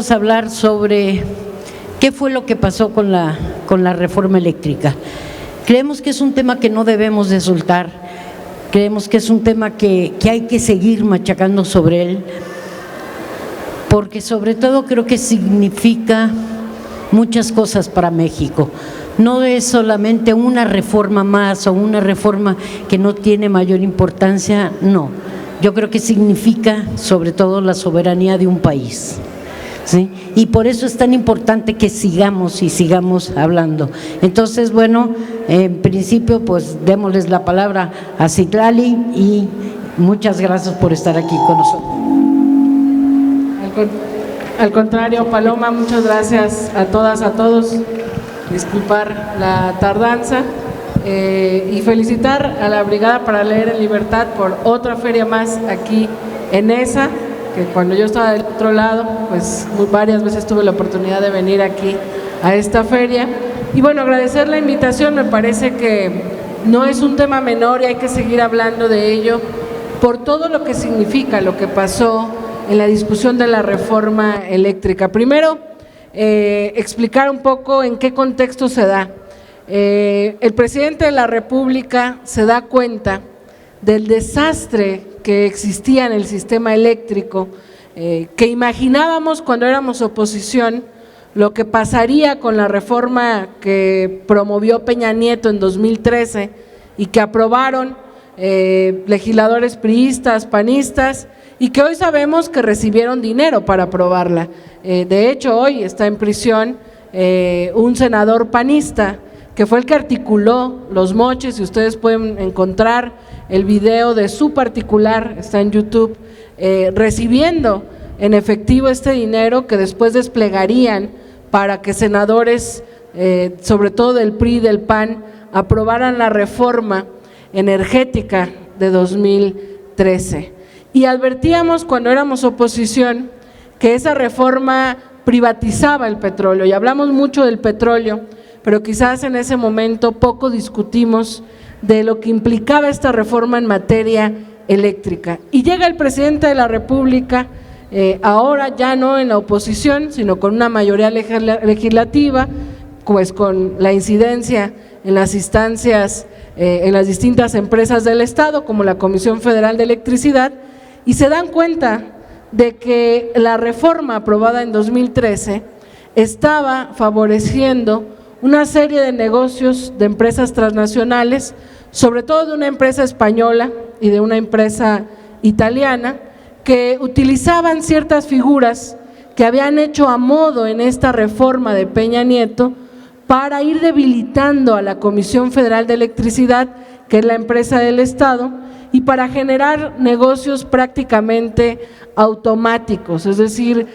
vamos a hablar sobre qué fue lo que pasó con la reforma eléctrica. Creemos que es un tema que no debemos de soltar, creemos que es un tema que hay que seguir machacando sobre él, porque sobre todo creo que significa muchas cosas para México. No es solamente una reforma más o una reforma que no tiene mayor importancia, no. Yo creo que significa sobre todo la soberanía de un país, ¿sí? Y por eso es tan importante que sigamos hablando. Entonces, bueno, en principio, pues démosles la palabra a Citlali y muchas gracias por estar aquí con nosotros. Al contrario, Paloma, muchas gracias a todas, a todos. Disculpar la tardanza y felicitar a la Brigada para Leer en Libertad por otra feria más aquí en ESA, que cuando yo estaba del otro lado, pues varias veces tuve la oportunidad de venir aquí a esta feria. Y bueno, agradecer la invitación, me parece que no es un tema menor y hay que seguir hablando de ello por todo lo que significa lo que pasó en la discusión de la reforma eléctrica. Primero, explicar un poco en qué contexto se da. El presidente de la República se da cuenta del desastre que existía en el sistema eléctrico, que imaginábamos cuando éramos oposición, lo que pasaría con la reforma que promovió Peña Nieto en 2013 y que aprobaron legisladores priistas, panistas, y que hoy sabemos que recibieron dinero para aprobarla. De hecho, hoy está en prisión un senador panista que fue el que articuló los moches, y ustedes pueden encontrar el video de su particular, está en YouTube, recibiendo en efectivo este dinero que después desplegarían para que senadores, sobre todo del PRI y del PAN, aprobaran la reforma energética de 2013. Y advertíamos cuando éramos oposición que esa reforma privatizaba el petróleo, y hablamos mucho del petróleo, pero quizás en ese momento poco discutimos de lo que implicaba esta reforma en materia eléctrica. Y llega el presidente de la República, ahora ya no en la oposición, sino con una mayoría legislativa, pues con la incidencia en las instancias, en las distintas empresas del Estado, como la Comisión Federal de Electricidad, y se dan cuenta de que la reforma aprobada en 2013 estaba favoreciendo una serie de negocios de empresas transnacionales, sobre todo de una empresa española y de una empresa italiana, que utilizaban ciertas figuras que habían hecho a modo en esta reforma de Peña Nieto para ir debilitando a la Comisión Federal de Electricidad, que es la empresa del Estado, y para generar negocios prácticamente automáticos, es decir,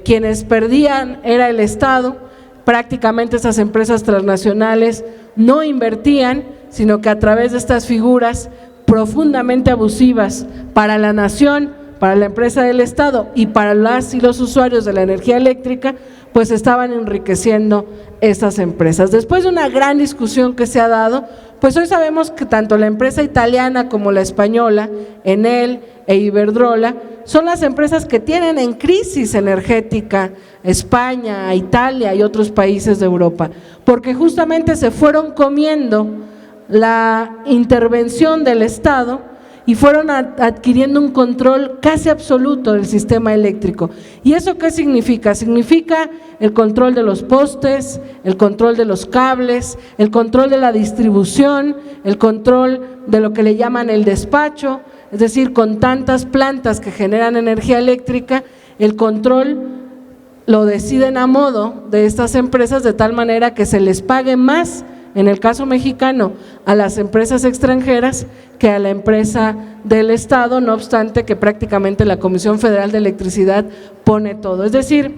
quienes perdían era el Estado. Prácticamente esas empresas transnacionales no invertían, sino que a través de estas figuras profundamente abusivas para la nación, para la empresa del Estado y para las y los usuarios de la energía eléctrica, pues estaban enriqueciendo esas empresas. Después de una gran discusión que se ha dado, pues hoy sabemos que tanto la empresa italiana como la española, Enel e Iberdrola, son las empresas que tienen en crisis energética España, Italia y otros países de Europa, porque justamente se fueron comiendo la intervención del Estado y fueron adquiriendo un control casi absoluto del sistema eléctrico. ¿Y eso qué significa? Significa el control de los postes, el control de los cables, el control de la distribución, el control de lo que le llaman el despacho, es decir, con tantas plantas que generan energía eléctrica, el control lo deciden a modo de estas empresas de tal manera que se les pague más, en el caso mexicano, a las empresas extranjeras que a la empresa del Estado, no obstante que prácticamente la Comisión Federal de Electricidad pone todo. Es decir,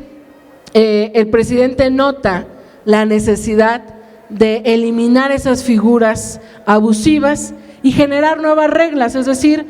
el presidente nota la necesidad de eliminar esas figuras abusivas y generar nuevas reglas, es decir,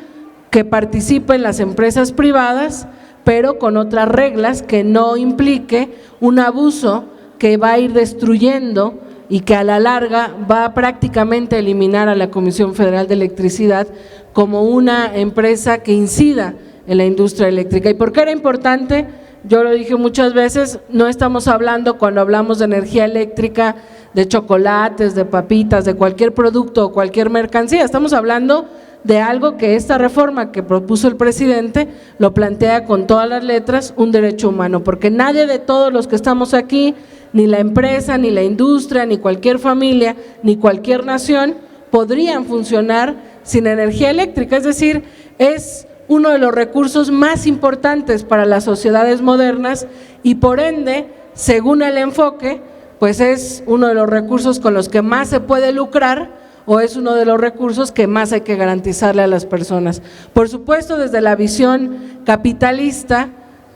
que participen las empresas privadas, pero con otras reglas que no implique un abuso que va a ir destruyendo y que a la larga va prácticamente a eliminar a la Comisión Federal de Electricidad como una empresa que incida en la industria eléctrica. ¿Y por qué era importante yo lo dije muchas veces, no estamos hablando cuando hablamos de energía eléctrica de chocolates, de papitas, de cualquier producto o cualquier mercancía, estamos hablando de algo que esta reforma que propuso el presidente lo plantea con todas las letras, un derecho humano, porque nadie de todos los que estamos aquí, ni la empresa, ni la industria, ni cualquier familia, ni cualquier nación podrían funcionar sin energía eléctrica, es decir, es uno de los recursos más importantes para las sociedades modernas y por ende, según el enfoque, pues es uno de los recursos con los que más se puede lucrar o es uno de los recursos que más hay que garantizarle a las personas. Por supuesto, desde la visión capitalista,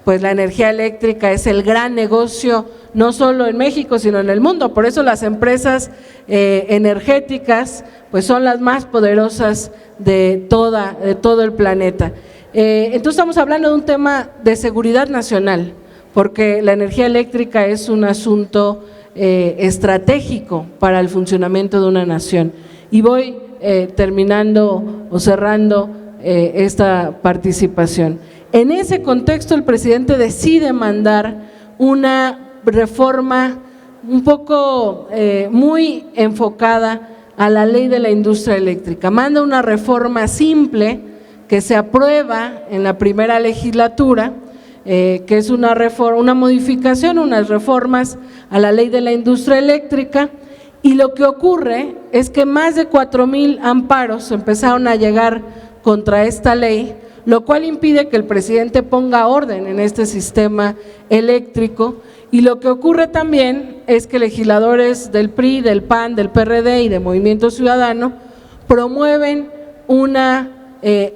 pues la energía eléctrica es el gran negocio, no solo en México, sino en el mundo. Por eso las empresas energéticas pues son las más poderosas de todo el planeta. Entonces estamos hablando de un tema de seguridad nacional, porque la energía eléctrica es un asunto estratégico para el funcionamiento de una nación. Y voy terminando o cerrando esta participación. En ese contexto el presidente decide mandar una reforma un poco muy enfocada a la ley de la industria eléctrica. Manda una reforma simple que se aprueba en la primera legislatura, que es una reforma, una modificación, unas reformas a la ley de la industria eléctrica. Y lo que ocurre es que más de 4,000 amparos empezaron a llegar contra esta ley, lo cual impide que el presidente ponga orden en este sistema eléctrico. Y lo que ocurre también es que legisladores del PRI, del PAN, del PRD y de Movimiento Ciudadano promueven una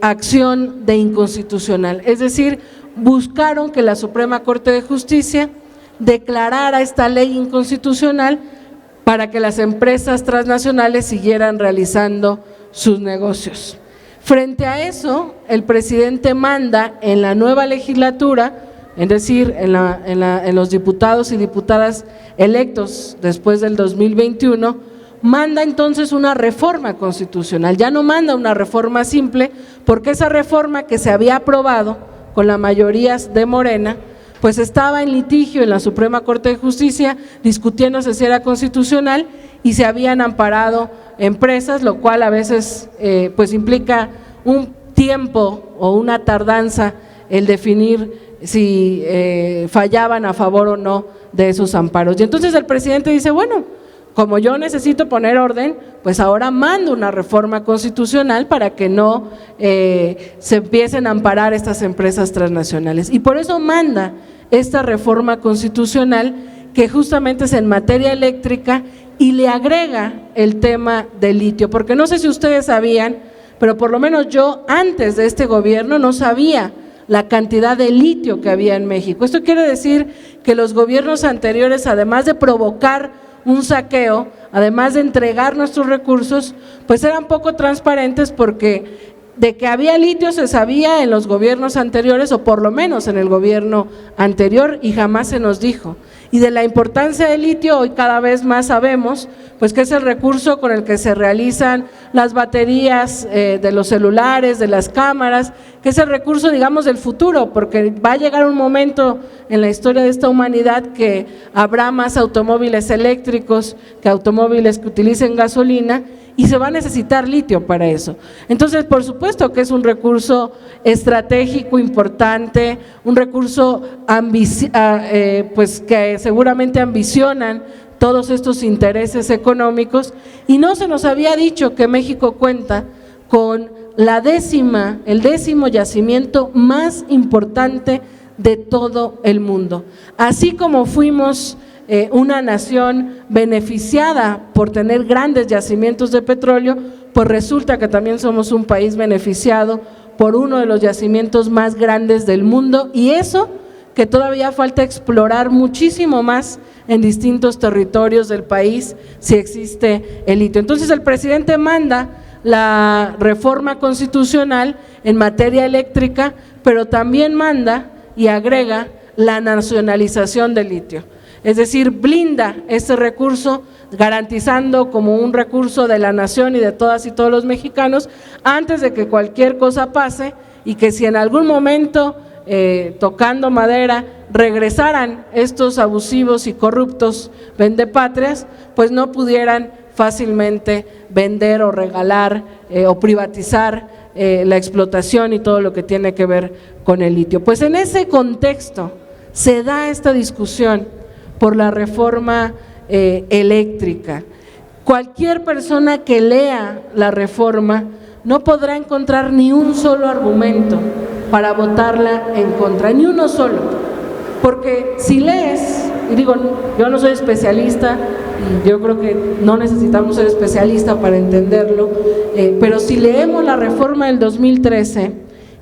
acción de inconstitucional, es decir, buscaron que la Suprema Corte de Justicia declarara esta ley inconstitucional para que las empresas transnacionales siguieran realizando sus negocios. Frente a eso, el presidente manda en la nueva legislatura, es decir, en los diputados y diputadas electos después del 2021, manda entonces una reforma constitucional, ya no manda una reforma simple, porque esa reforma que se había aprobado con la mayoría de Morena, pues estaba en litigio en la Suprema Corte de Justicia, discutiéndose si era constitucional y se habían amparado empresas, lo cual a veces pues implica un tiempo o una tardanza el definir si fallaban a favor o no de esos amparos. Y entonces el presidente dice, bueno, como yo necesito poner orden, pues ahora mando una reforma constitucional para que no se empiecen a amparar estas empresas transnacionales. Y por eso manda esta reforma constitucional que justamente es en materia eléctrica y le agrega el tema del litio, porque no sé si ustedes sabían, pero por lo menos yo antes de este gobierno no sabía la cantidad de litio que había en México. Esto quiere decir que los gobiernos anteriores, además de provocar un saqueo, además de entregar nuestros recursos, pues eran poco transparentes, porque de que había litio se sabía en los gobiernos anteriores, o por lo menos en el gobierno anterior, y jamás se nos dijo. Y de la importancia del litio hoy cada vez más sabemos, pues que es el recurso con el que se realizan las baterías de los celulares, de las cámaras, que es el recurso, digamos, del futuro, porque va a llegar un momento en la historia de esta humanidad que habrá más automóviles eléctricos que automóviles que utilicen gasolina, y se va a necesitar litio para eso. Entonces, por supuesto que es un recurso estratégico importante, un recurso pues que seguramente ambicionan todos estos intereses económicos, y no se nos había dicho que México cuenta con el 10º yacimiento más importante de todo el mundo. Así como fuimos una nación beneficiada por tener grandes yacimientos de petróleo, pues resulta que también somos un país beneficiado por uno de los yacimientos más grandes del mundo, y eso que todavía falta explorar muchísimo más en distintos territorios del país si existe el litio. Entonces el presidente manda la reforma constitucional en materia eléctrica, pero también manda y agrega la nacionalización del litio. Es decir, blinda este recurso, garantizando como un recurso de la nación y de todas y todos los mexicanos, antes de que cualquier cosa pase, y que si en algún momento tocando madera, regresaran estos abusivos y corruptos vendepatrias, pues no pudieran fácilmente vender o regalar o privatizar la explotación y todo lo que tiene que ver con el litio. Pues en ese contexto se da esta discusión por la reforma eléctrica. Cualquier persona que lea la reforma no podrá encontrar ni un solo argumento para votarla en contra, ni uno solo, porque si lees, y digo, yo no soy especialista y yo creo que no necesitamos ser especialista para entenderlo, pero si leemos la reforma del 2013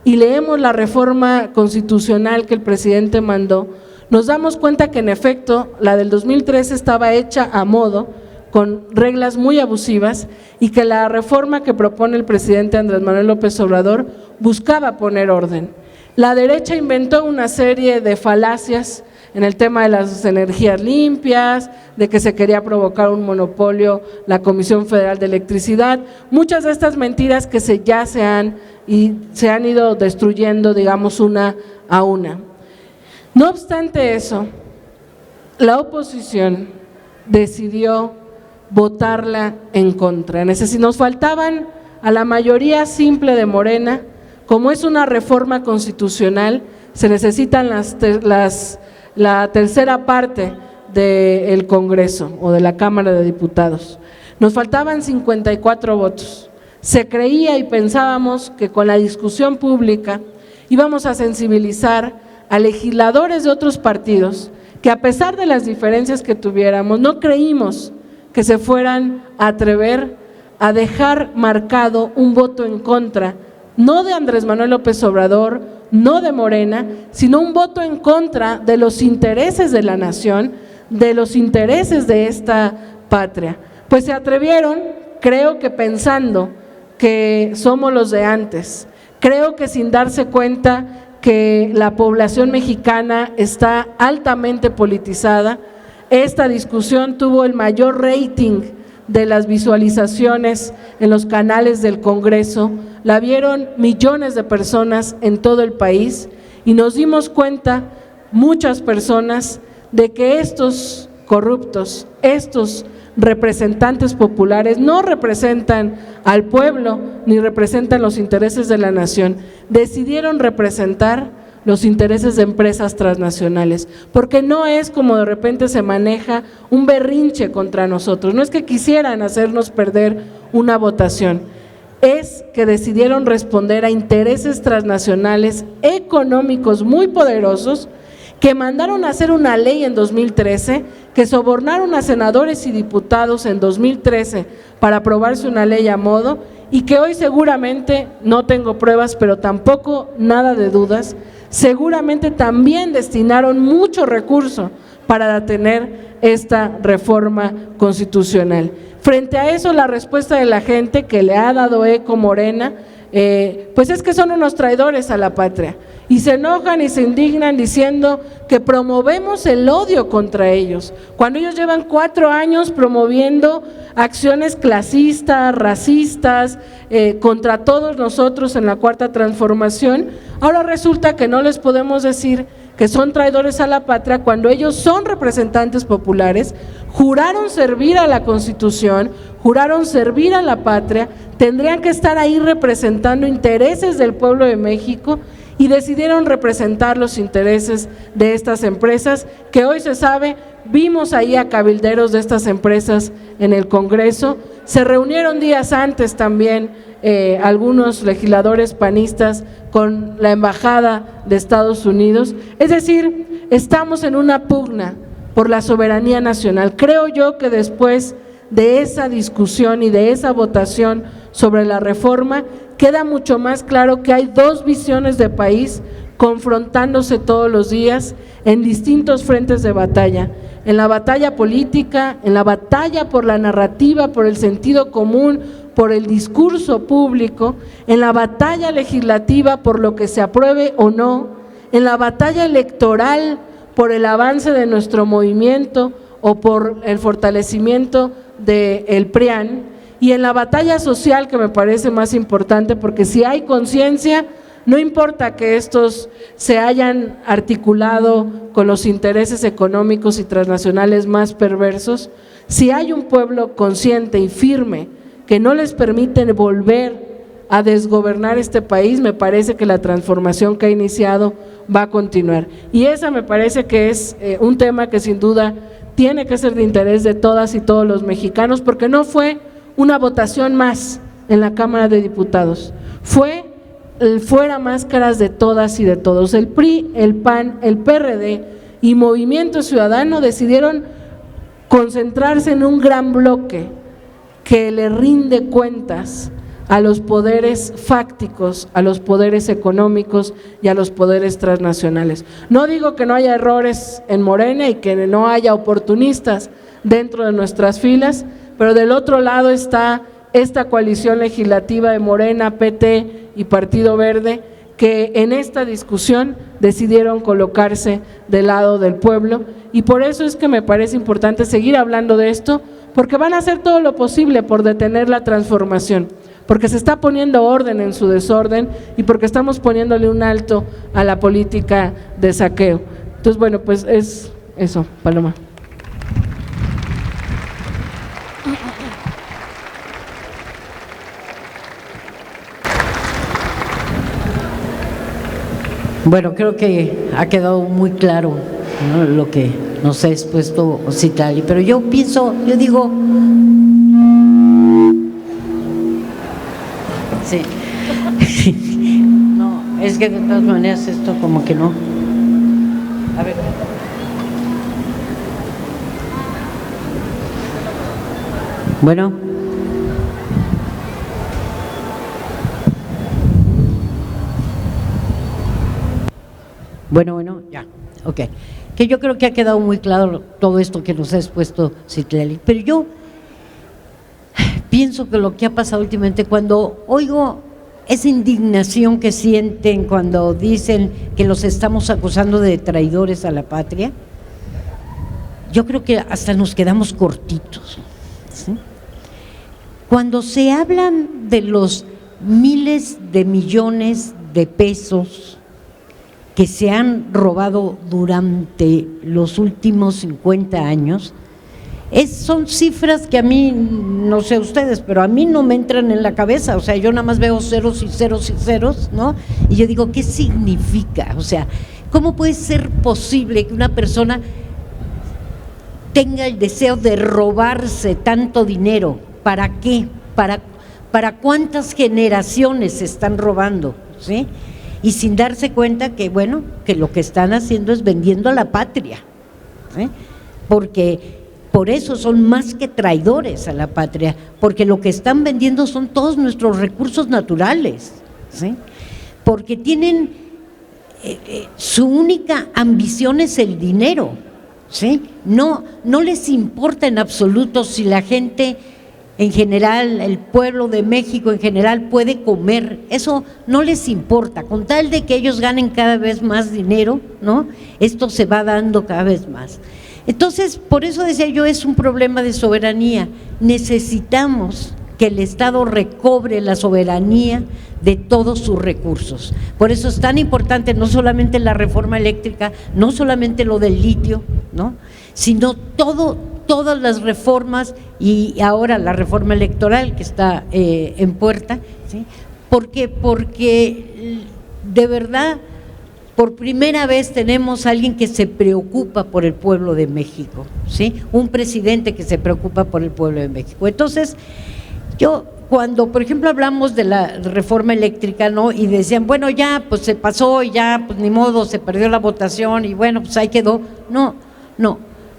y leemos la reforma constitucional que el presidente mandó, nos damos cuenta que en efecto la del 2013 estaba hecha a modo, con reglas muy abusivas, y que la reforma que propone el presidente Andrés Manuel López Obrador buscaba poner orden. La derecha inventó una serie de falacias en el tema de las energías limpias, de que se quería provocar un monopolio la Comisión Federal de Electricidad, muchas de estas mentiras que ya se han ido destruyendo, digamos, una a una. No obstante eso, la oposición decidió votarla en contra. Nos faltaban a la mayoría simple de Morena, como es una reforma constitucional, se necesitan la tercera parte del Congreso o de la Cámara de Diputados. Nos faltaban 54 votos. Se creía y pensábamos que con la discusión pública íbamos a sensibilizar a legisladores de otros partidos que, a pesar de las diferencias que tuviéramos, no creímos que se fueran a atrever a dejar marcado un voto en contra, no de Andrés Manuel López Obrador, no de Morena, sino un voto en contra de los intereses de la nación, de los intereses de esta patria. Pues se atrevieron, creo que pensando que somos los de antes, creo que sin darse cuenta que la población mexicana está altamente politizada. Esta discusión tuvo el mayor rating de las visualizaciones en los canales del Congreso, la vieron millones de personas en todo el país y nos dimos cuenta, muchas personas, de que estos corruptos, estos representantes populares no representan al pueblo ni representan los intereses de la nación, decidieron representar los intereses de empresas transnacionales, porque no es como de repente se maneja un berrinche contra nosotros, no es que quisieran hacernos perder una votación, es que decidieron responder a intereses transnacionales económicos muy poderosos que mandaron a hacer una ley en 2013, que sobornaron a senadores y diputados en 2013 para aprobarse una ley a modo y que hoy seguramente, no tengo pruebas, pero tampoco nada de dudas, seguramente también destinaron mucho recurso para detener esta reforma constitucional. Frente a eso, la respuesta de la gente que le ha dado eco Morena, pues es que son unos traidores a la patria y se enojan y se indignan diciendo que promovemos el odio contra ellos, cuando ellos llevan 4 años promoviendo acciones clasistas, racistas, contra todos nosotros en la Cuarta Transformación. Ahora resulta que no les podemos decir que son traidores a la patria cuando ellos son representantes populares, juraron servir a la Constitución, juraron servir a la patria, tendrían que estar ahí representando intereses del pueblo de México y decidieron representar los intereses de estas empresas que hoy se sabe, vimos ahí a cabilderos de estas empresas en el Congreso, se reunieron días antes también algunos legisladores panistas con la Embajada de Estados Unidos, es decir, estamos en una pugna por la soberanía nacional. Creo yo que después de esa discusión y de esa votación sobre la reforma, queda mucho más claro que hay 2 visiones de país confrontándose todos los días en distintos frentes de batalla, en la batalla política, en la batalla por la narrativa, por el sentido común, por el discurso público, en la batalla legislativa por lo que se apruebe o no, en la batalla electoral por el avance de nuestro movimiento o por el fortalecimiento del PRIAN, y en la batalla social, que me parece más importante, porque si hay conciencia, No importa que estos se hayan articulado con los intereses económicos y transnacionales más perversos, si hay un pueblo consciente y firme que no les permite volver a desgobernar este país, me parece que la transformación que ha iniciado va a continuar. Y esa me parece que es un tema que sin duda tiene que ser de interés de todas y todos los mexicanos, porque no fue una votación más en la Cámara de Diputados, fue el fuera máscaras de todas y de todos. El PRI, el PAN, el PRD y Movimiento Ciudadano decidieron concentrarse en un gran bloque que le rinde cuentas a los poderes fácticos, a los poderes económicos y a los poderes transnacionales. No digo que no haya errores en Morena y que no haya oportunistas dentro de nuestras filas, pero del otro lado está esta coalición legislativa de Morena, PT y Partido Verde, que en esta discusión decidieron colocarse del lado del pueblo, y por eso es que me parece importante seguir hablando de esto, porque van a hacer todo lo posible por detener la transformación, porque se está poniendo orden en su desorden y porque estamos poniéndole un alto a la política de saqueo. Entonces, bueno, pues es eso, Paloma. Bueno, creo que ha quedado muy claro, ¿no?, lo que nos ha expuesto Citlali, pero yo digo, sí, no, es que de todas maneras esto como que no, a ver. Bueno. Bueno, ya, ok. Que yo creo que ha quedado muy claro todo esto que nos ha expuesto Citlali, pero yo pienso que lo que ha pasado últimamente, cuando oigo esa indignación que sienten cuando dicen que los estamos acusando de traidores a la patria, yo creo que hasta nos quedamos cortitos, ¿sí? Cuando se hablan de los miles de millones de pesos que se han robado durante los últimos 50 años, son cifras que a mí, no sé ustedes, pero a mí no me entran en la cabeza. O sea, yo nada más veo ceros y ceros y ceros, ¿no? Y yo digo, ¿qué significa? O sea, ¿cómo puede ser posible que una persona tenga el deseo de robarse tanto dinero? ¿Para qué? ¿Para cuántas generaciones se están robando? ¿Sí? Y sin darse cuenta que, bueno, que lo que están haciendo es vendiendo a la patria, ¿sí? Porque por eso son más que traidores a la patria, porque lo que están vendiendo son todos nuestros recursos naturales, ¿sí? Porque tienen, su única ambición es el dinero, ¿sí? No les importa en absoluto si la gente en general, el pueblo de México en general puede comer, eso no les importa, con tal de que ellos ganen cada vez más dinero, ¿no? Esto se va dando cada vez más. Entonces, por eso decía yo, es un problema de soberanía. Necesitamos que el Estado recobre la soberanía de todos sus recursos. Por eso es tan importante no solamente la reforma eléctrica, no solamente lo del litio, ¿no?, sino todas las reformas, y ahora la reforma electoral que está en puerta, ¿sí? Porque de verdad, por primera vez tenemos a alguien que se preocupa por el pueblo de México, ¿sí? Un presidente que se preocupa por el pueblo de México. Entonces, yo cuando, por ejemplo, hablamos de la reforma eléctrica, ¿no?, y decían, bueno, ya, pues se pasó y ya, pues ni modo, se perdió la votación y bueno, pues ahí quedó. No,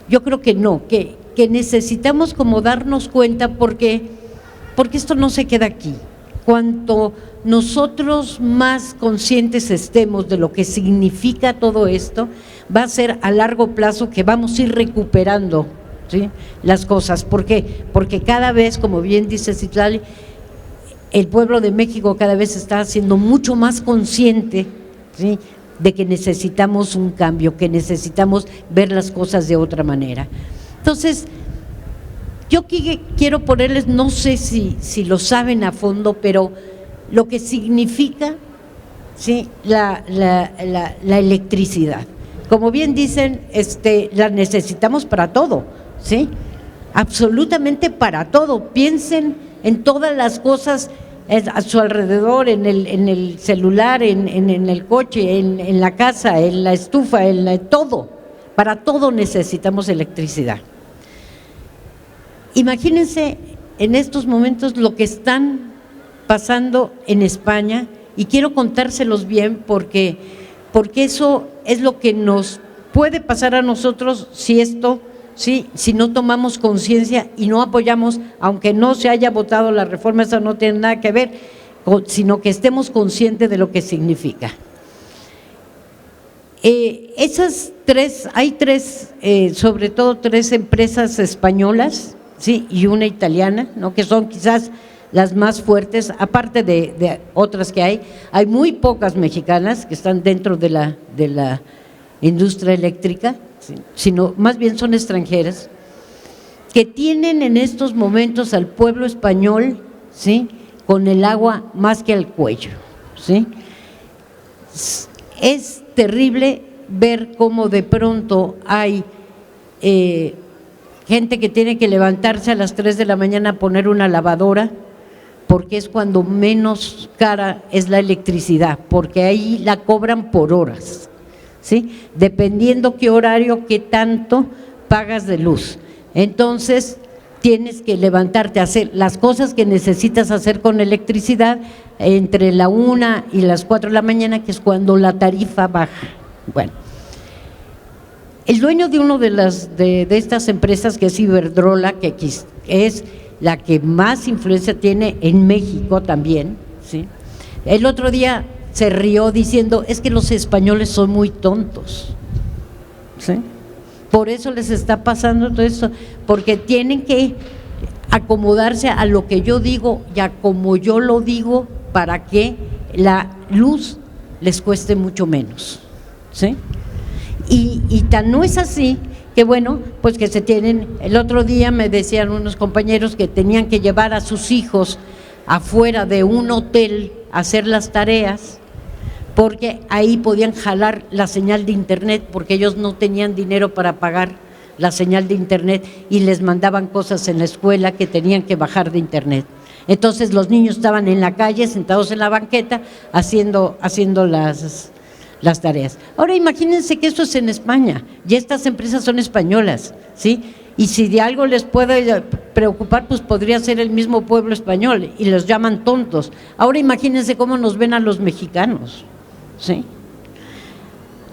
yo creo que no, que necesitamos como darnos cuenta porque esto no se queda aquí. Cuanto nosotros más conscientes estemos de lo que significa todo esto, va a ser a largo plazo que vamos a ir recuperando, ¿sí?, las cosas. ¿Por qué? Porque cada vez, como bien dice Citlali, el pueblo de México cada vez está siendo mucho más consciente, ¿sí?, de que necesitamos un cambio, que necesitamos ver las cosas de otra manera. Entonces, yo quiero ponerles, no sé si lo saben a fondo, pero lo que significa ¿sí? la electricidad. Como bien dicen, la necesitamos para todo, ¿sí? Absolutamente para todo. Piensen en todas las cosas a su alrededor, en el celular, en el coche, en la casa, en la estufa, todo. Para todo necesitamos electricidad. Imagínense en estos momentos lo que están pasando en España, y quiero contárselos bien porque eso es lo que nos puede pasar a nosotros si no tomamos conciencia y no apoyamos, aunque no se haya votado la reforma, eso no tiene nada que ver, sino que estemos conscientes de lo que significa. Hay tres, sobre todo tres empresas españolas, ¿sí? Y una italiana, ¿no? Que son quizás las más fuertes, aparte de otras que hay muy pocas mexicanas que están dentro de la industria eléctrica, ¿sí? Sino más bien son extranjeras, que tienen en estos momentos al pueblo español, ¿sí? Con el agua más que al cuello, ¿sí? Es terrible ver cómo de pronto hay gente que tiene que levantarse a las 3 de la mañana a poner una lavadora, porque es cuando menos cara es la electricidad, porque ahí la cobran por horas, ¿sí? Dependiendo qué horario, qué tanto pagas de luz. Entonces tienes que levantarte a hacer las cosas que necesitas hacer con electricidad entre la 1 y las 4 de la mañana, que es cuando la tarifa baja. Bueno, el dueño de una de estas empresas, que es Iberdrola, que es la que más influencia tiene en México también, ¿sí? El otro día se rió diciendo, es que los españoles son muy tontos, ¿sí? Por eso les está pasando todo esto, porque tienen que acomodarse a lo que yo digo y a como yo lo digo, para que la luz les cueste mucho menos, ¿sí? Y tan no es así que bueno, pues que el otro día me decían unos compañeros que tenían que llevar a sus hijos afuera de un hotel a hacer las tareas, porque ahí podían jalar la señal de internet, porque ellos no tenían dinero para pagar la señal de internet y les mandaban cosas en la escuela que tenían que bajar de internet. Entonces los niños estaban en la calle, sentados en la banqueta, haciendo las tareas. Ahora imagínense que esto es en España, y estas empresas son españolas, ¿sí? Y si de algo les puede preocupar, pues podría ser el mismo pueblo español, y los llaman tontos. Ahora imagínense cómo nos ven a los mexicanos, ¿sí?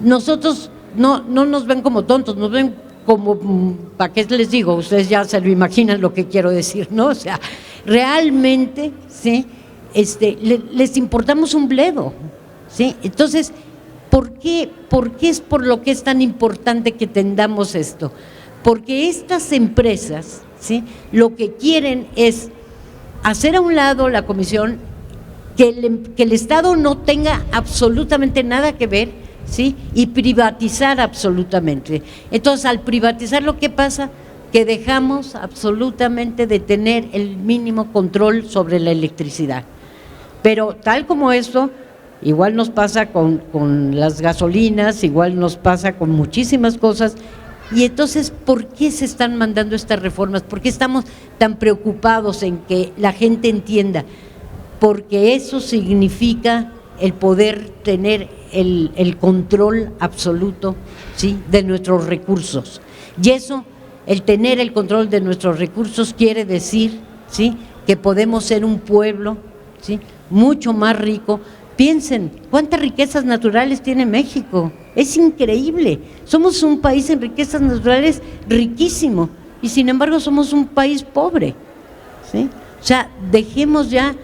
Nosotros no nos ven como tontos, nos ven como, ¿para qué les digo? Ustedes ya se lo imaginan lo que quiero decir, ¿no? O sea, realmente, ¿sí? Les importamos un bledo, ¿sí? Entonces, ¿por qué es por lo que es tan importante que tengamos esto? Porque estas empresas, ¿sí? Lo que quieren es hacer a un lado la comisión, que el Estado no tenga absolutamente nada que ver, ¿sí? Y privatizar absolutamente. Entonces, al privatizar, ¿lo que pasa? Que dejamos absolutamente de tener el mínimo control sobre la electricidad. Pero tal como esto, igual nos pasa con las gasolinas, igual nos pasa con muchísimas cosas. Y entonces, ¿por qué se están mandando estas reformas? ¿Por qué estamos tan preocupados en que la gente entienda? Porque eso significa el poder tener el control absoluto, ¿sí? De nuestros recursos. Y eso, el tener el control de nuestros recursos, quiere decir, ¿sí? Que podemos ser un pueblo, ¿sí? Mucho más rico. Piensen, ¿cuántas riquezas naturales tiene México? Es increíble. Somos un país en riquezas naturales riquísimo, y sin embargo somos un país pobre, ¿sí? O sea, dejemos ya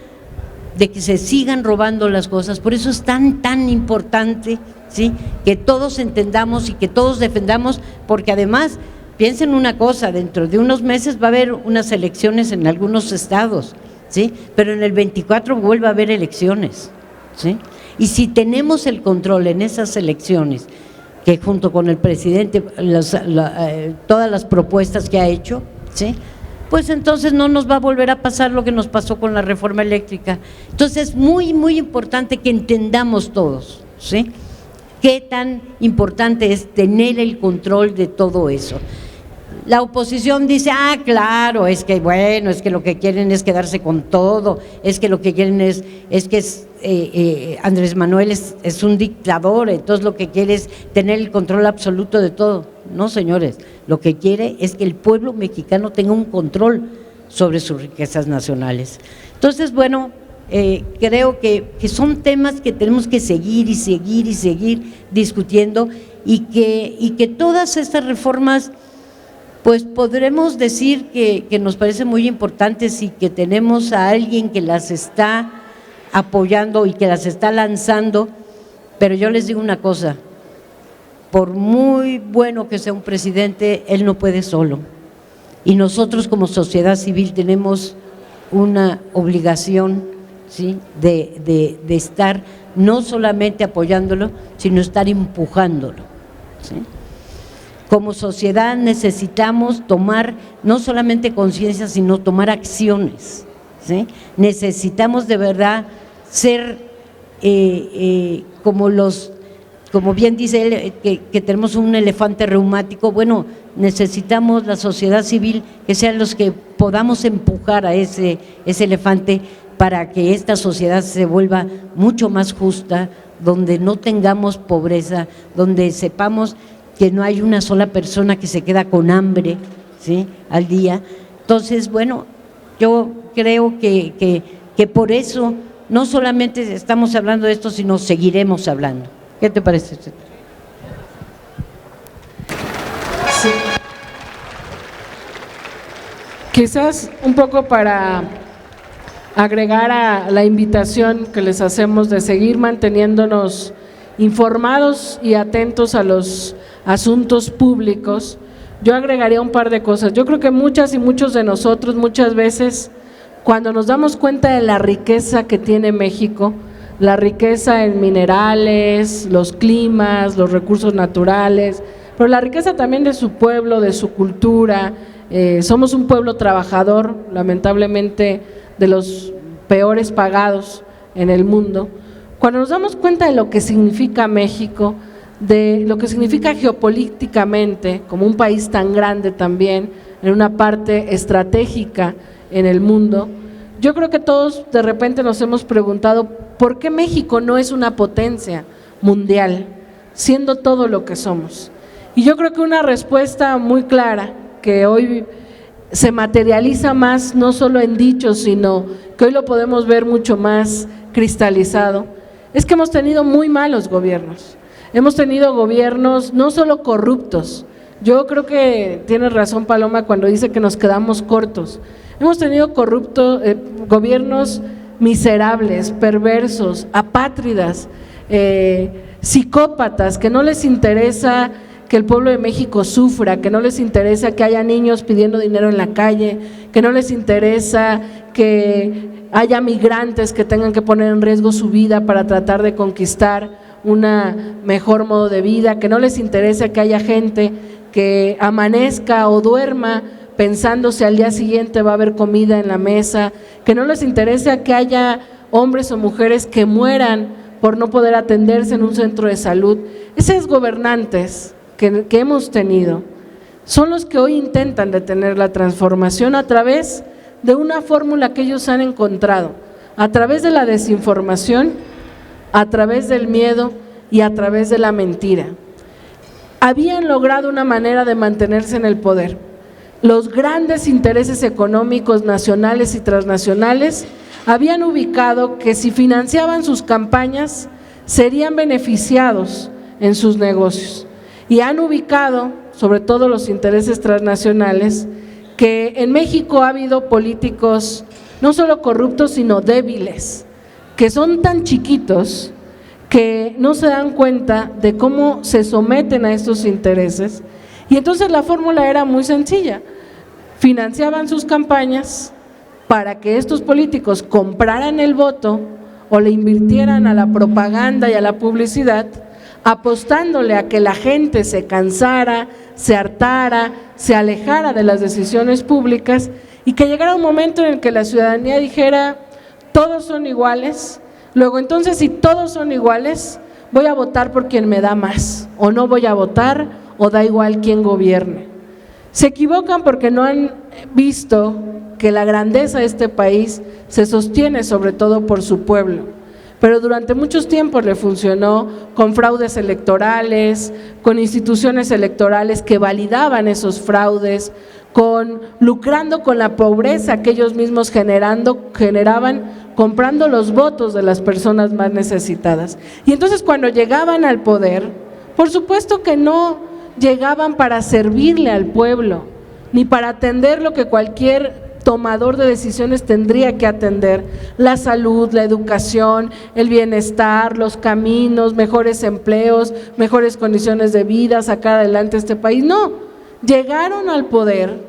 de que se sigan robando las cosas. Por eso es tan importante, ¿sí? Que todos entendamos y que todos defendamos, porque además, piensen una cosa, dentro de unos meses va a haber unas elecciones en algunos estados, ¿sí? Pero en el 24 vuelve a haber elecciones, ¿sí? Y si tenemos el control en esas elecciones, que junto con el presidente, todas las propuestas que ha hecho, ¿sí? pues entonces no nos va a volver a pasar lo que nos pasó con la reforma eléctrica. Entonces es muy, muy importante que entendamos todos, ¿sí?, qué tan importante es tener el control de todo eso. La oposición dice, claro, es que bueno, es que lo que quieren es quedarse con todo, es que lo que quieren es que Andrés Manuel es un dictador, entonces lo que quiere es tener el control absoluto de todo. No, señores, lo que quiere es que el pueblo mexicano tenga un control sobre sus riquezas nacionales. Entonces, bueno, creo que son temas que tenemos que seguir y seguir y seguir discutiendo, y que todas estas reformas, pues podremos decir que nos parecen muy importantes y que tenemos a alguien que las está apoyando y que las está lanzando, pero yo les digo una cosa, por muy bueno que sea un presidente, él no puede solo, y nosotros como sociedad civil tenemos una obligación, ¿sí?, de estar no solamente apoyándolo, sino estar empujándolo, ¿sí? Como sociedad necesitamos tomar no solamente conciencia, sino tomar acciones, ¿sí? Necesitamos de verdad ser como bien dice él, que tenemos un elefante reumático. Bueno, necesitamos la sociedad civil que sean los que podamos empujar a ese elefante para que esta sociedad se vuelva mucho más justa, donde no tengamos pobreza, donde sepamos que no hay una sola persona que se queda con hambre, ¿sí?, al día. Entonces, bueno, yo creo que por eso no solamente estamos hablando de esto, sino seguiremos hablando. ¿Qué te parece? Sí. Quizás un poco para agregar a la invitación que les hacemos de seguir manteniéndonos informados y atentos a los asuntos públicos, yo agregaría un par de cosas. Yo creo que muchas y muchos de nosotros muchas veces, cuando nos damos cuenta de la riqueza que tiene México, la riqueza en minerales, los climas, los recursos naturales, pero la riqueza también de su pueblo, de su cultura, somos un pueblo trabajador, lamentablemente de los peores pagados en el mundo. Cuando nos damos cuenta de lo que significa México, de lo que significa geopolíticamente, como un país tan grande también, en una parte estratégica en el mundo, yo creo que todos de repente nos hemos preguntado ¿por qué México no es una potencia mundial, siendo todo lo que somos? Y yo creo que una respuesta muy clara, que hoy se materializa más, no solo en dichos, sino que hoy lo podemos ver mucho más cristalizado, es que hemos tenido muy malos gobiernos. Hemos tenido gobiernos no solo corruptos, yo creo que tiene razón Paloma cuando dice que nos quedamos cortos. Hemos tenido gobiernos miserables, perversos, apátridas, psicópatas, que no les interesa que el pueblo de México sufra, que no les interesa que haya niños pidiendo dinero en la calle, que no les interesa que haya migrantes que tengan que poner en riesgo su vida para tratar de conquistar un mejor modo de vida, que no les interesa que haya gente que amanezca o duerma pensando si al día siguiente va a haber comida en la mesa, que no les interesa que haya hombres o mujeres que mueran por no poder atenderse en un centro de salud. Esos gobernantes que hemos tenido son los que hoy intentan detener la transformación a través de una fórmula que ellos han encontrado, a través de la desinformación, a través del miedo y a través de la mentira. Habían logrado una manera de mantenerse en el poder. Los grandes intereses económicos nacionales y transnacionales habían ubicado que si financiaban sus campañas serían beneficiados en sus negocios, y han ubicado, sobre todo los intereses transnacionales, que en México ha habido políticos no solo corruptos sino débiles, que son tan chiquitos que no se dan cuenta de cómo se someten a estos intereses. Y entonces la fórmula era muy sencilla: financiaban sus campañas para que estos políticos compraran el voto o le invirtieran a la propaganda y a la publicidad, apostándole a que la gente se cansara, se hartara, se alejara de las decisiones públicas, y que llegara un momento en el que la ciudadanía dijera, todos son iguales, luego entonces si todos son iguales, voy a votar por quien me da más, o no voy a votar, o da igual quién gobierne. Se equivocan porque no han visto que la grandeza de este país se sostiene sobre todo por su pueblo. Pero durante muchos tiempos le funcionó con fraudes electorales, con instituciones electorales que validaban esos fraudes, lucrando con la pobreza que ellos mismos generaban, comprando los votos de las personas más necesitadas. Y entonces cuando llegaban al poder, por supuesto que no llegaban para servirle al pueblo, ni para atender lo que cualquier tomador de decisiones tendría que atender: la salud, la educación, el bienestar, los caminos, mejores empleos, mejores condiciones de vida, sacar adelante este país. No, llegaron al poder